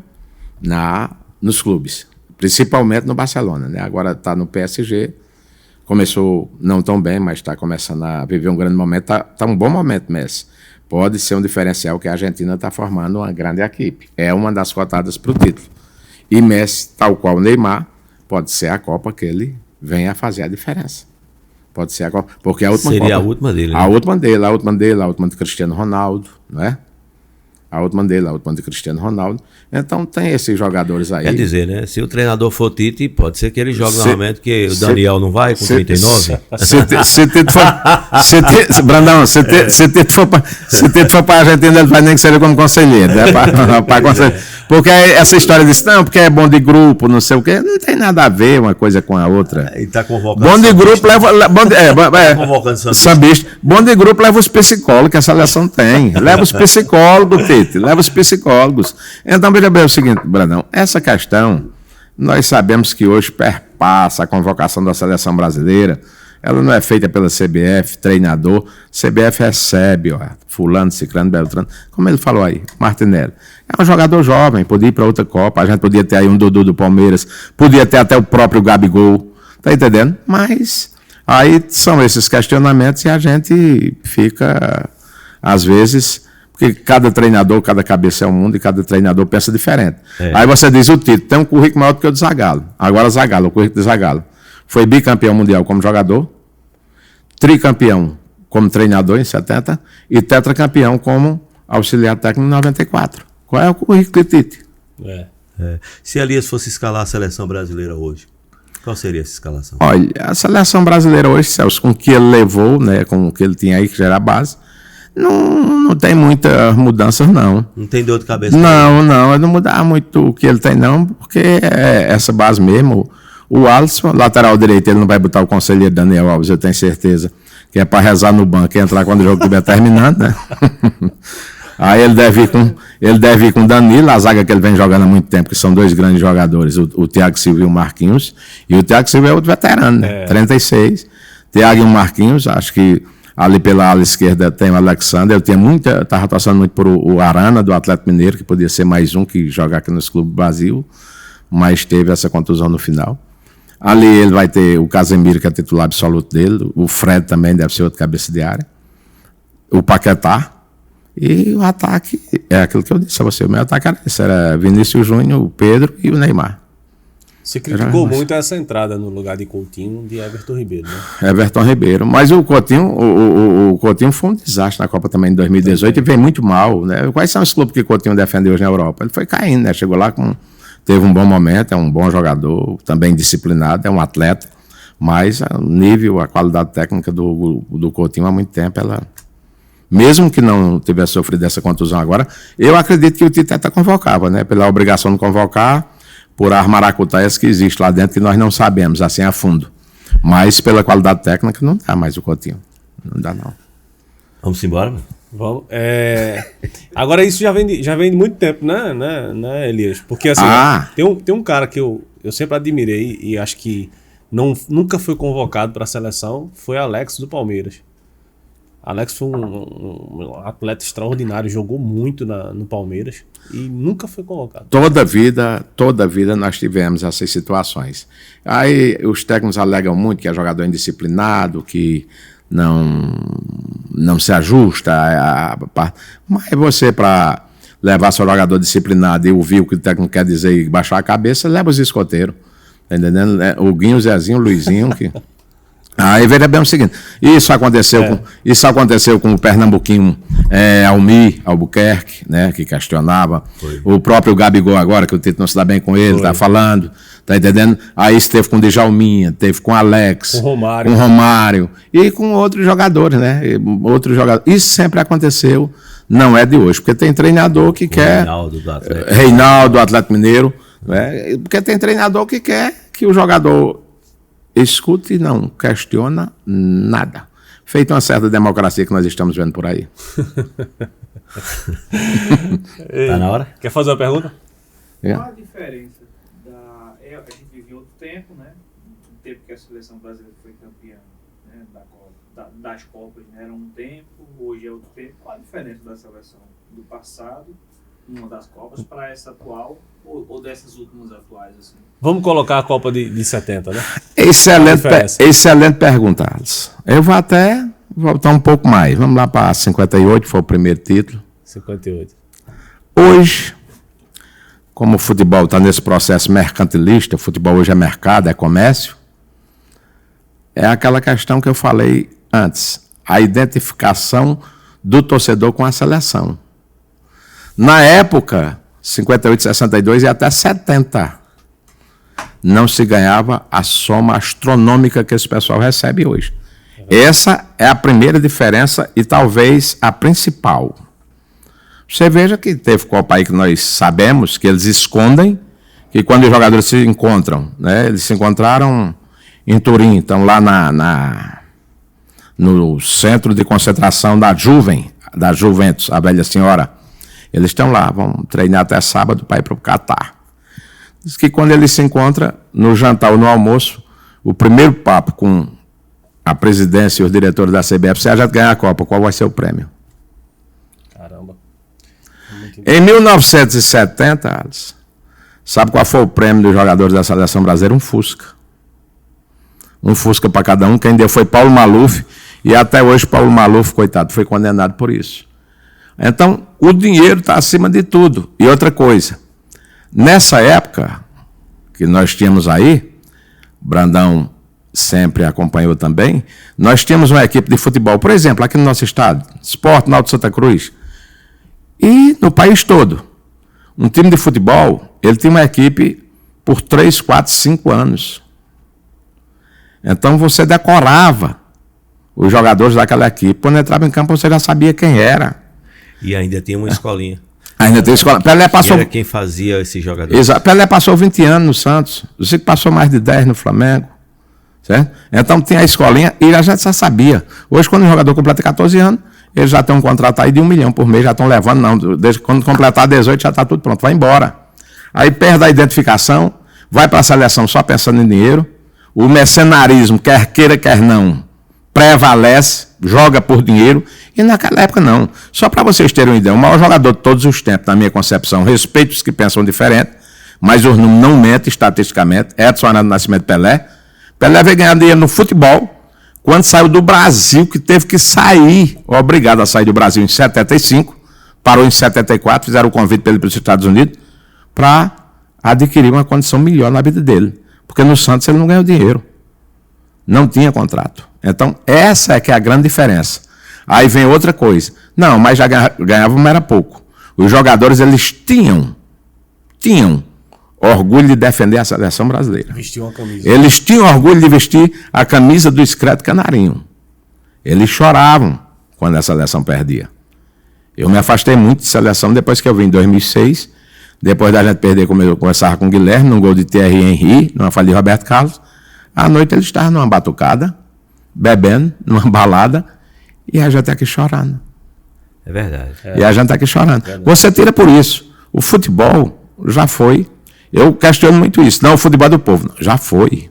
nos clubes. Principalmente no Barcelona, né? Agora está no PSG. Começou não tão bem, mas está começando a viver um grande momento. Está um bom momento, Messi. Pode ser um diferencial que a Argentina está formando uma grande equipe. É uma das cotadas para o título. E Messi, tal qual o Neymar, pode ser a Copa que ele venha a fazer a diferença. Pode ser a Copa, porque a última Seria Copa, a última dele, né? A última de Cristiano Ronaldo, não é? A última de Cristiano Ronaldo. Então tem esses jogadores aí. Quer dizer, né? Se o treinador for Tite, pode ser que ele jogue novamente, que o Daniel não vai com 39. Brandão, se Tite for para a Argentina, ele vai nem que seja como conselheiro, né? Porque essa história disso, não, porque é bom de grupo, não sei o quê, não tem nada a ver uma coisa com a outra. Ele está convocando. Bom de grupo leva. Convocando sambista. Bom de grupo leva os psicólogos que a seleção tem. Leva os psicólogos, Tite, leva os psicólogos. Então, veja bem o seguinte, Brandão, essa questão, nós sabemos que hoje perpassa a convocação da seleção brasileira. Ela não é feita pela CBF, treinador. CBF recebe, ó, fulano, ciclano, beltrano. Como ele falou aí, Martinelli. É um jogador jovem, podia ir para outra Copa. A gente podia ter aí um Dudu do Palmeiras, podia ter até o próprio Gabigol. Tá entendendo? Mas aí são esses questionamentos e a gente fica, às vezes, porque cada treinador, cada cabeça é um mundo e cada treinador pensa diferente. Aí você diz, o Tite tem um currículo maior do que o do Zagallo. Agora Zagallo, o currículo do Zagallo. Foi bicampeão mundial como jogador, tricampeão como treinador em 70 e tetracampeão como auxiliar técnico em 94. Qual é o currículo de Tite? Se Elias fosse escalar a seleção brasileira hoje, qual seria essa escalação? Olha, a seleção brasileira hoje, Celso, com o que ele levou, né, com o que ele tinha aí, que já era a base, não tem muitas mudanças, não. Não tem dor de cabeça? Não, não mudar muito o que ele tem, não, porque é essa base mesmo. O Alisson, lateral direito, ele não vai botar o conselheiro Daniel Alves, eu tenho certeza, que é para rezar no banco e entrar quando o jogo estiver terminando, né? Aí ele deve ir com o Danilo, a zaga que ele vem jogando há muito tempo, que são dois grandes jogadores, o Thiago Silva e o Marquinhos. E o Thiago Silva é outro veterano, né? 36. Thiago e o Marquinhos, acho que ali pela ala esquerda tem o Alexander. Eu estava torcendo muito por o Arana, do Atlético Mineiro, que podia ser mais um que joga aqui nos clubes do Brasil, mas teve essa contusão no final. Ali ele vai ter o Casemiro, que é titular absoluto dele, o Fred também deve ser outro cabeça de área, o Paquetá. E o ataque, é aquilo que eu disse a você, o meu ataque era esse, era Vinícius Júnior, o Pedro e o Neymar. Você criticou muito essa entrada no lugar de Coutinho de Everton Ribeiro, né? Everton Ribeiro, mas o Coutinho, o Coutinho foi um desastre na Copa também em 2018 e veio muito mal, né? Quais são os clubes que o Coutinho defendeu hoje na Europa? Ele foi caindo, né? Chegou lá, teve um bom momento, é um bom jogador, também disciplinado, é um atleta, mas o nível, a qualidade técnica do Coutinho há muito tempo, mesmo que não tivesse sofrido essa contusão agora, eu acredito que o Tite até convocava, né? Pela obrigação de convocar, por as maracutaias que existem lá dentro, que nós não sabemos, assim, a fundo. Mas pela qualidade técnica, não dá mais o Coutinho. Não dá, não. Vamos embora, mano? Vamos. Agora, isso já vem de muito tempo, né, Elias? Porque, assim, tem um cara que eu sempre admirei e acho que nunca foi convocado para a seleção, foi Alex do Palmeiras. Alex foi um atleta extraordinário, jogou muito no Palmeiras e nunca foi convocado. Toda vida nós tivemos essas situações. Aí os técnicos alegam muito que é jogador indisciplinado, que não se ajusta. Mas você, para levar seu jogador disciplinado e ouvir o que o técnico quer dizer e baixar a cabeça, leva os escoteiros. Tá entendendo? O Guinho, o Zezinho, o Luizinho, que... Aí veja bem o seguinte, isso aconteceu com o pernambuquinho Almir Albuquerque, né, que questionava. Foi. O próprio Gabigol agora, que o Tito não se dá bem com ele, tá falando, tá entendendo? Aí esteve com o Djalminha, teve com o Alex, com o Romário e com outros jogadores, né? Isso sempre aconteceu, não é de hoje, porque tem treinador que quer... Reinaldo do Atlético Mineiro, né? Porque tem treinador que quer que o jogador... escute e não questiona nada. Feito uma certa democracia que nós estamos vendo por aí. Tá na hora? Quer fazer uma pergunta? Qual a diferença a gente viveu outro tempo, né? O tempo que a seleção brasileira foi campeã, né? Das Copas, né? Era um tempo, hoje é outro tempo. Qual a diferença da seleção do passado, uma das Copas, para essa atual ou dessas últimas atuais, assim? Vamos colocar a Copa de 70, né? Excelente pergunta, Alisson. Eu vou até voltar um pouco mais. Vamos lá para 58, que foi o primeiro título. 58. Hoje, como o futebol está nesse processo mercantilista, o futebol hoje é mercado, é comércio, é aquela questão que eu falei antes, a identificação do torcedor com a seleção. Na época, 58, 62 e até 70, não se ganhava a soma astronômica que esse pessoal recebe hoje. Essa é a primeira diferença e talvez a principal. Você veja que teve Copa aí que nós sabemos que eles escondem, que quando os jogadores se encontram, né, eles se encontraram em Turim, estão lá no centro de concentração da Juventus, a velha senhora. Eles estão lá, vão treinar até sábado para ir para o Catar. Diz que quando eles se encontram, no jantar ou no almoço, o primeiro papo com a presidência e os diretores da CBF, se a gente ganhar a Copa, qual vai ser o prêmio? Caramba. Em 1970, Alisson, sabe qual foi o prêmio dos jogadores da seleção brasileira? Um Fusca. Um Fusca para cada um. Quem deu foi Paulo Maluf, e até hoje Paulo Maluf, coitado, foi condenado por isso. Então, o dinheiro está acima de tudo. E outra coisa, nessa época que nós tínhamos aí, Brandão, sempre acompanhou também, nós tínhamos uma equipe de futebol, por exemplo, aqui no nosso estado, Sport Náutico Santa Cruz, e no país todo. Um time de futebol, ele tinha uma equipe por 3, 4, 5 anos. Então você decorava os jogadores daquela equipe. Quando entrava em campo, você já sabia quem era. E ainda tinha uma escolinha. Ainda tem escola. Pelé passou. Que era quem fazia esse jogador. Exato. Pelé passou 20 anos no Santos. Você que passou mais de 10 no Flamengo. Certo? Então tinha a escolinha e a gente já sabia. Hoje, quando o jogador completa 14 anos, eles já têm um contrato aí de 1 milhão por mês, já estão levando, não. Desde quando completar 18, já está tudo pronto, vai embora. Aí perde a identificação, vai para a seleção só pensando em dinheiro. O mercenarismo, quer queira, quer não, prevalece, joga por dinheiro. E naquela época não. Só para vocês terem uma ideia, o maior jogador de todos os tempos, na minha concepção, respeito os que pensam diferente, mas os números não mentem estatisticamente, Edson Arantes do Nascimento Pelé. Pelé veio ganhar dinheiro no futebol, quando saiu do Brasil, que teve que sair, obrigado a sair do Brasil em 75, parou em 74, fizeram o convite para ele para os Estados Unidos, para adquirir uma condição melhor na vida dele. Porque no Santos ele não ganhou dinheiro. Não tinha contrato. Então, essa é que é a grande diferença. Aí vem outra coisa. Não, mas já ganhavam, mas era pouco. Os jogadores, eles tinham orgulho de defender a seleção brasileira. Vestiu uma camisa. Eles tinham orgulho de vestir a camisa do Discreto Canarinho. Eles choravam quando a seleção perdia. Eu me afastei muito de seleção depois que eu vim em 2006. Depois da gente perder, como eu conversava com o Guilherme, num gol de Thierry Henry, numa falha de Roberto Carlos. À noite ele estava numa batucada, bebendo, numa balada, e a gente está aqui chorando. É verdade. E a gente está aqui chorando. Você tira por isso. O futebol já foi. Eu questiono muito isso. Não, o futebol é do povo. Não, já foi.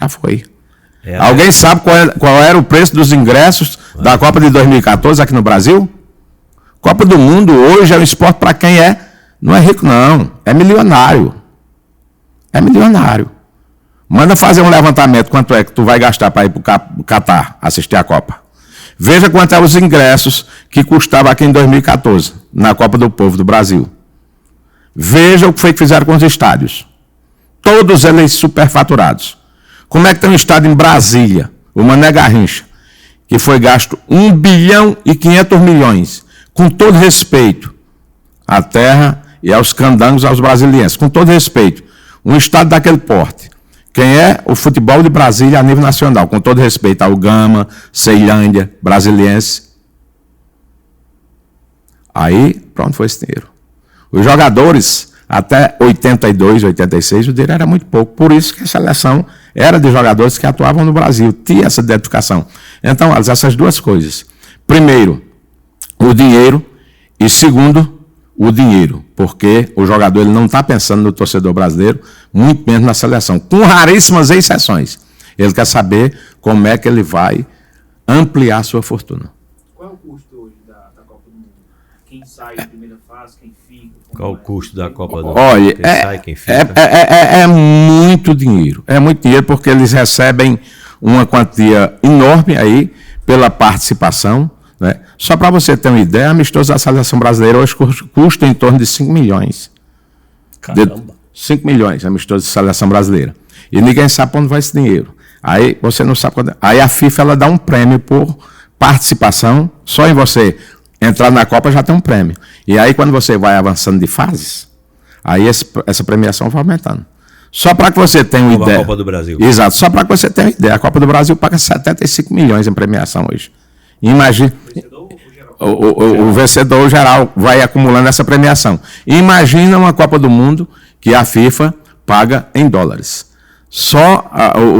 Já foi. Alguém sabe qual era o preço dos ingressos da Copa de 2014 aqui no Brasil? Copa do Mundo hoje é um esporte para quem não é rico, não. É milionário. É milionário. Manda fazer um levantamento quanto é que tu vai gastar para ir para o Catar assistir a Copa. Veja quanto eram os ingressos que custava aqui em 2014, na Copa do Povo do Brasil. Veja o que foi que fizeram com os estádios. Todos eles superfaturados. Como é que tem um estádio em Brasília, o Mané Garrincha, que foi gasto 1 bilhão e 500 milhões, com todo respeito à terra e aos candangos, aos brasilienses, com todo respeito. Um estádio daquele porte. Quem é o futebol de Brasília a nível nacional, com todo respeito ao Gama, Ceilândia, Brasiliense. Aí, pronto, foi esse dinheiro. Os jogadores, até 82, 86, o dinheiro era muito pouco. Por isso que a seleção era de jogadores que atuavam no Brasil, tinha essa identificação. Então, essas duas coisas. Primeiro, o dinheiro, e segundo, o dinheiro, porque o jogador ele não está pensando no torcedor brasileiro, muito menos na seleção, com raríssimas exceções. Ele quer saber como é que ele vai ampliar a sua fortuna. Qual é o custo hoje da Copa do Mundo? Quem sai da primeira fase, quem fica? Qual o custo da Copa do Mundo? Olha, Quem sai, quem fica? É muito dinheiro. É muito dinheiro porque eles recebem uma quantia enorme aí pela participação. Né? Só para você ter uma ideia, amistoso da seleção brasileira hoje custa em torno de 5 milhões. Caramba. 5 milhões, amistoso da seleção brasileira. E ninguém sabe para onde vai esse dinheiro. Aí você não sabe quando. Aí a FIFA ela dá um prêmio por participação. Só em você entrar na Copa já tem um prêmio. E aí quando você vai avançando de fases, aí essa premiação vai aumentando. Só para que você tenha uma ideia. A Copa do Brasil. Exato, só para que você tenha uma ideia. A Copa do Brasil paga 75 milhões em premiação hoje. Imagina. O vencedor geral vai acumulando essa premiação. Imagina uma Copa do Mundo que a FIFA paga em dólares. Só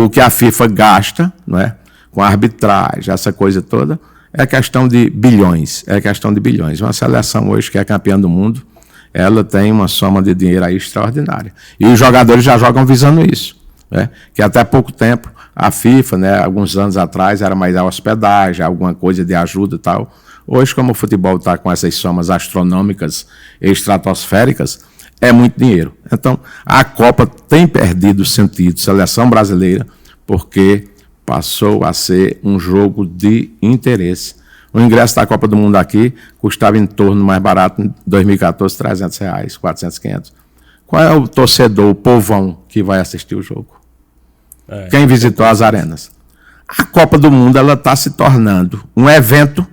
o que a FIFA gasta, não é, com a arbitragem, essa coisa toda, é questão de bilhões. É questão de bilhões. Uma seleção hoje que é campeã do mundo, ela tem uma soma de dinheiro aí extraordinária. E os jogadores já jogam visando isso. Né? Que até pouco tempo a FIFA, né, alguns anos atrás, era mais a hospedagem, alguma coisa de ajuda e tal. Hoje, como o futebol está com essas somas astronômicas e estratosféricas, é muito dinheiro. Então, a Copa tem perdido o sentido, seleção brasileira, porque passou a ser um jogo de interesse. O ingresso da Copa do Mundo aqui custava em torno, mais barato, em 2014, R$300, 400, 500. Qual é o torcedor, o povão, que vai assistir o jogo? Quem visitou as arenas? A Copa do Mundo ela está se tornando um evento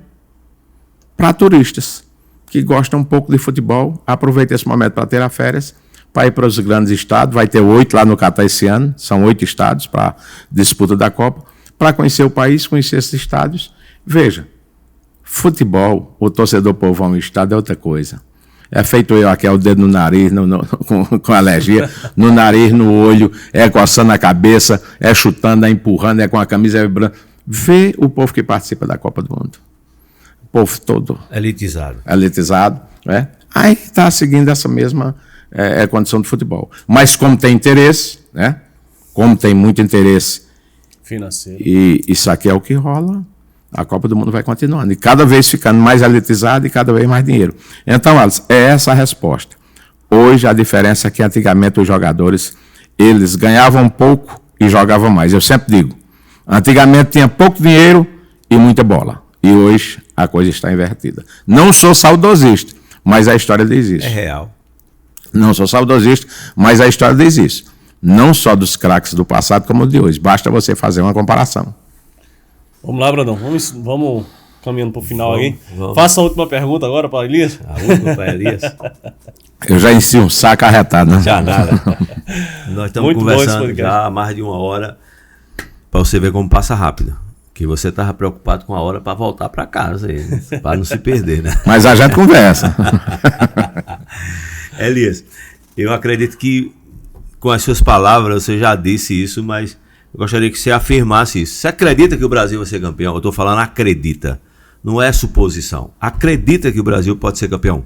para turistas que gostam um pouco de futebol. Aproveita esse momento para ter férias, para ir para os grandes estados. Vai ter 8 lá no Catar esse ano. São 8 estados para disputa da Copa. Para conhecer o país, conhecer esses estádios. Veja, futebol, o torcedor povão no estádio é outra coisa. É feito eu aqui, é o dedo no nariz, com alergia, no nariz, no olho, é coçando a cabeça, é chutando, é empurrando, é com a camisa vibrando. Vê o povo que participa da Copa do Mundo. O povo todo. Elitizado. Né? Aí está seguindo essa mesma condição de futebol. Mas como tem interesse, né? Como tem muito interesse financeiro, e isso aqui é o que rola, a Copa do Mundo vai continuando. E cada vez ficando mais elitizado e cada vez mais dinheiro. Então, Alisson, é essa a resposta. Hoje, a diferença é que antigamente os jogadores, eles ganhavam pouco e jogavam mais. Eu sempre digo, antigamente tinha pouco dinheiro e muita bola. E hoje a coisa está invertida. Não sou saudosista, mas a história diz isso. É real. Não sou saudosista, mas a história diz isso. Não só dos craques do passado como de hoje. Basta você fazer uma comparação. Vamos lá, Brandão. Vamos caminhando para o final aqui. Vamos. Faça a última pergunta agora para Elias. A última para Elias. Eu já ensino um saco arretado, né? Já nada. Nós estamos Muito bom esse conversando podcast. já há mais de 1 hora para você ver como passa rápido. Que você estava preocupado com a hora para voltar para casa, para não se perder, né? Mas a gente conversa. Elias, eu acredito que com as suas palavras você já disse isso, mas eu gostaria que você afirmasse isso. Você acredita que o Brasil vai ser campeão? Eu estou falando acredita. Não é suposição. Acredita que o Brasil pode ser campeão?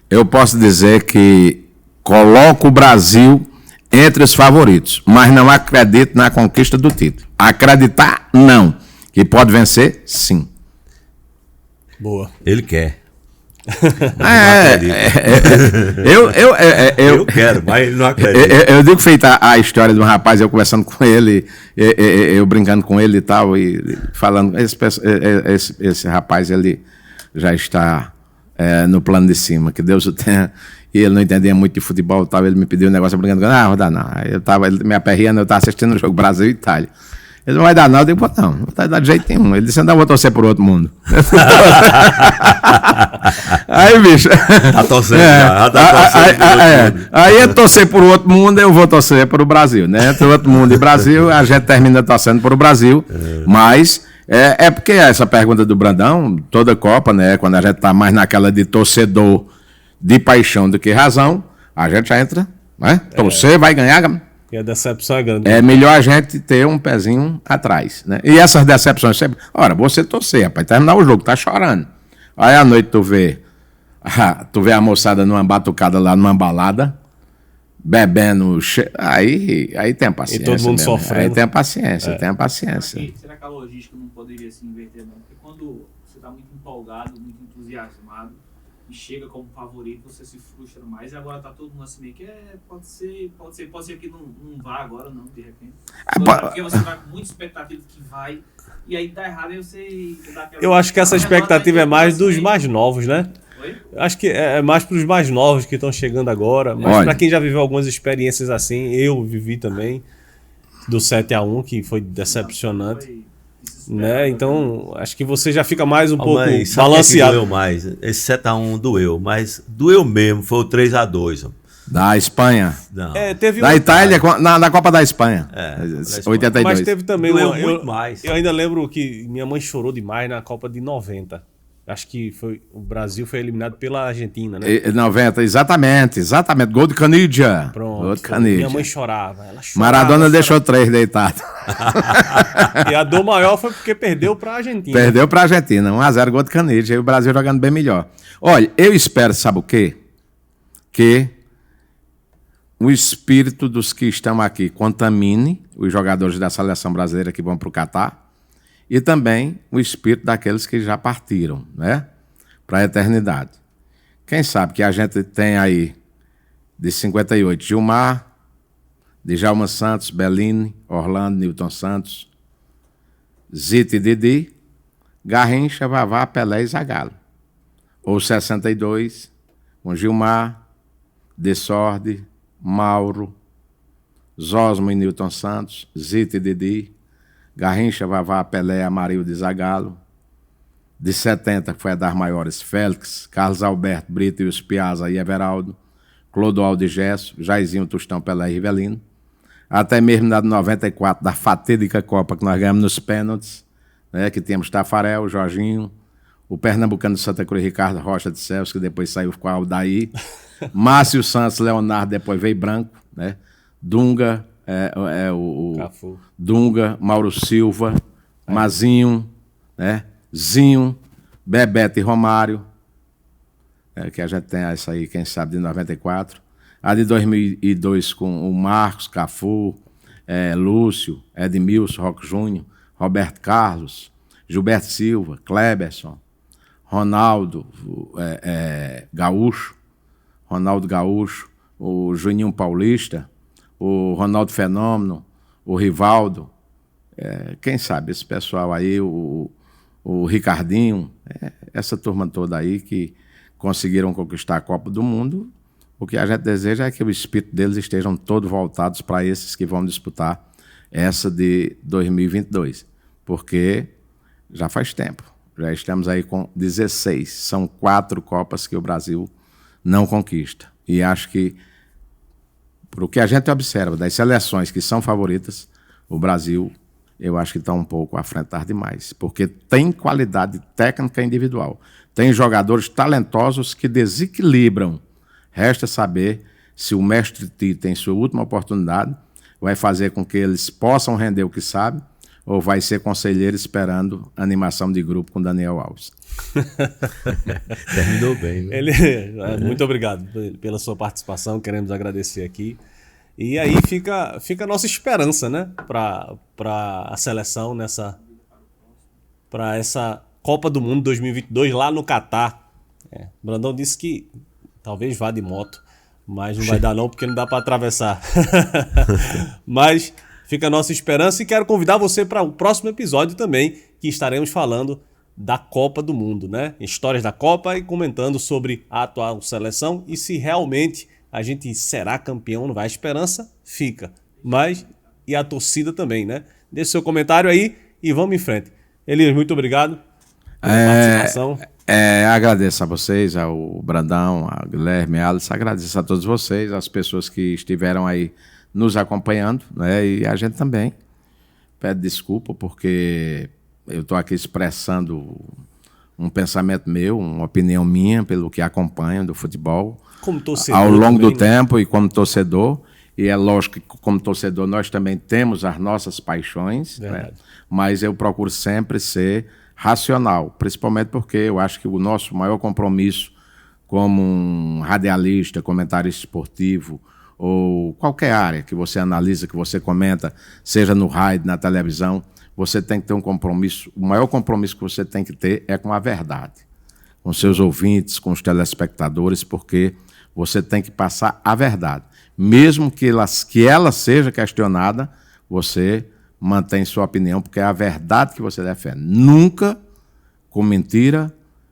Eu posso dizer que coloco o Brasil entre os favoritos, mas não acredito na conquista do título. Acreditar, não. Que pode vencer, sim. Boa. Ele quer. Eu quero, mas ele não acredita. eu digo feita a história de um rapaz, eu conversando com ele, eu brincando com ele e tal, e falando, esse rapaz, ele já está no plano de cima, que Deus o tenha, e ele não entendia muito de futebol e tal, ele me pediu um negócio brincando, não vai dar não. Ele me aperreando, eu estava assistindo o jogo Brasil e Itália. Ele não vai dar não, eu digo, não vai dar de jeito nenhum. Ele disse, não, vou torcer por outro mundo. Aí, bicho. Tá torcendo já tá torcendo por outro mundo. Aí é torcer por outro mundo, eu vou torcer por o Brasil, né? Entre outro mundo e Brasil, a gente termina torcendo por o Brasil, mas é porque essa pergunta do Brandão, toda Copa, né? Quando a gente tá mais naquela de torcedor de paixão do que razão, a gente já entra, né? Torcer, vai ganhar. E a decepção é grande. É melhor a gente ter um pezinho atrás, né? E essas decepções sempre... Ora, você torcer, rapaz, terminar o jogo, tá chorando. Aí à noite tu vê a moçada numa batucada lá, numa balada, bebendo... Aí tem a paciência. E todo mundo mesmo. sofrendo. Aí tem a paciência, tem a paciência. Será que a logística não poderia se inverter, não? Porque quando você está muito empolgado, muito entusiasmado, e chega como favorito, você se frustra mais, e agora tá todo mundo assim meio que pode ser que não vá agora, não, de repente. Porque você vai com muita expectativa que vai, e aí dá errado, aí você dá aquela... Eu acho que essa expectativa é mais dos mais novos, né? Oi? Acho que é mais para os mais novos que estão chegando agora, mas para quem já viveu algumas experiências assim, eu vivi também, do 7-1, que foi decepcionante. Né? Então, acho que você já fica mais um pouco balanceado. Doeu mais. Esse 7-1 doeu, mas doeu mesmo, foi o 3-2. Da Espanha. Não. Teve Da Itália, na Copa da Espanha. Da Espanha. 82. Mas teve também Doeu muito mais. Eu ainda lembro que minha mãe chorou demais na Copa de 90. Acho que o Brasil foi eliminado pela Argentina, né? 90, exatamente. Gol de Canidia. Pronto. Gol de Canidia. Minha mãe chorava. Ela chorava. Maradona deixou 3 deitados. E a dor maior foi porque perdeu para a Argentina. Perdeu para a Argentina. 1-0 gol de Canidia. E o Brasil jogando bem melhor. Olha, eu espero, sabe o quê? Que o espírito dos que estão aqui contamine os jogadores da seleção brasileira que vão para o Catar. E também o espírito daqueles que já partiram, né? Para a eternidade. Quem sabe que a gente tem aí, de 58, Gilmar, Djalma Santos, Bellini, Orlando, Newton Santos, Zito e Didi, Garrincha, Vavá, Pelé e Zagallo. Ou 62, com Gilmar, Desorde, Mauro, Zosmo e Newton Santos, Zita e Didi, Garrincha, Vavá, Pelé, Amarildo e Zagallo. De 70, que foi a das maiores, Félix, Carlos Alberto, Brito e os Piazza e Everaldo, Clodoaldo e Gesso, Jairzinho, Tostão, Pelé e Rivelino. Até mesmo na de 94, da fatídica Copa que nós ganhamos nos pênaltis, né, que tínhamos Tafarel, Jorginho, o pernambucano de Santa Cruz, Ricardo Rocha de Celso, que depois saiu com a Aldair, Márcio Santos, Leonardo, depois veio Branco, né, Dunga, Cafu. Dunga, Mauro Silva, Mazinho, né, Zinho, Bebeto e Romário, que a gente tem essa aí, quem sabe, de 94. A de 2002 com o Marcos, Cafu, Lúcio, Edmilson, Roque Júnior, Roberto Carlos, Gilberto Silva, Kleberson, Ronaldo Gaúcho, o Juninho Paulista, o Ronaldo Fenômeno, o Rivaldo, quem sabe esse pessoal aí, o Ricardinho, essa turma toda aí que conseguiram conquistar a Copa do Mundo. O que a gente deseja é que o espírito deles estejam todos voltados para esses que vão disputar essa de 2022, porque já faz tempo, já estamos aí com 16, são 4 Copas que o Brasil não conquista. E acho que, por o que a gente observa das seleções que são favoritas, o Brasil, eu acho que está um pouco à frente demais, porque tem qualidade técnica individual, tem jogadores talentosos que desequilibram. Resta saber se o mestre Tite, em sua última oportunidade, vai fazer com que eles possam render o que sabem, ou vai ser conselheiro esperando animação de grupo com Daniel Alves. Terminou bem, né? Muito obrigado pela sua participação, queremos agradecer aqui. E aí fica a nossa esperança, né, para a seleção para essa Copa do Mundo 2022 lá no Catar. Brandão disse que talvez vá de moto, mas não vai dar não, porque não dá para atravessar. Mas fica a nossa esperança e quero convidar você para o próximo episódio também, que estaremos falando da Copa do Mundo, né? Histórias da Copa e comentando sobre a atual seleção e se realmente a gente será campeão, não vai? A esperança fica, mas e a torcida também, né? Deixe seu comentário aí e vamos em frente. Elias, muito obrigado pela participação. Agradeço a vocês, ao Brandão, ao Guilherme, a Alice, agradeço a todos vocês, as pessoas que estiveram aí nos acompanhando, né? E a gente também pede desculpa porque eu estou aqui expressando um pensamento meu, uma opinião minha pelo que acompanho do futebol como torcedor ao longo também, do tempo e como torcedor. E é lógico que como torcedor nós também temos as nossas paixões, né? Mas eu procuro sempre ser racional, principalmente porque eu acho que o nosso maior compromisso como um radialista, comentarista esportivo ou qualquer área que você analisa, que você comenta, seja no rádio, na televisão, você tem que ter um compromisso. O maior compromisso que você tem que ter é com a verdade, com seus ouvintes, com os telespectadores, porque você tem que passar a verdade. Mesmo que ela seja questionada, você mantém sua opinião, porque é a verdade que você defende. Nunca com mentira,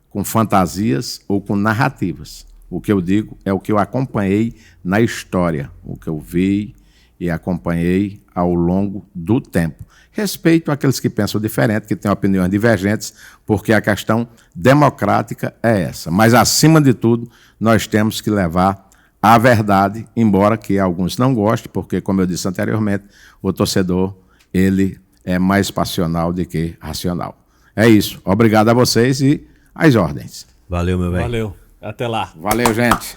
com fantasias ou com narrativas. O que eu digo é o que eu acompanhei na história, o que eu vi e acompanhei ao longo do tempo. Respeito àqueles que pensam diferente, que têm opiniões divergentes, porque a questão democrática é essa. Mas, acima de tudo, nós temos que levar a verdade, embora que alguns não gostem, porque, como eu disse anteriormente, o torcedor ele é mais passional do que racional. É isso. Obrigado a vocês e às ordens. Valeu, meu bem. Valeu. Até lá. Valeu, gente.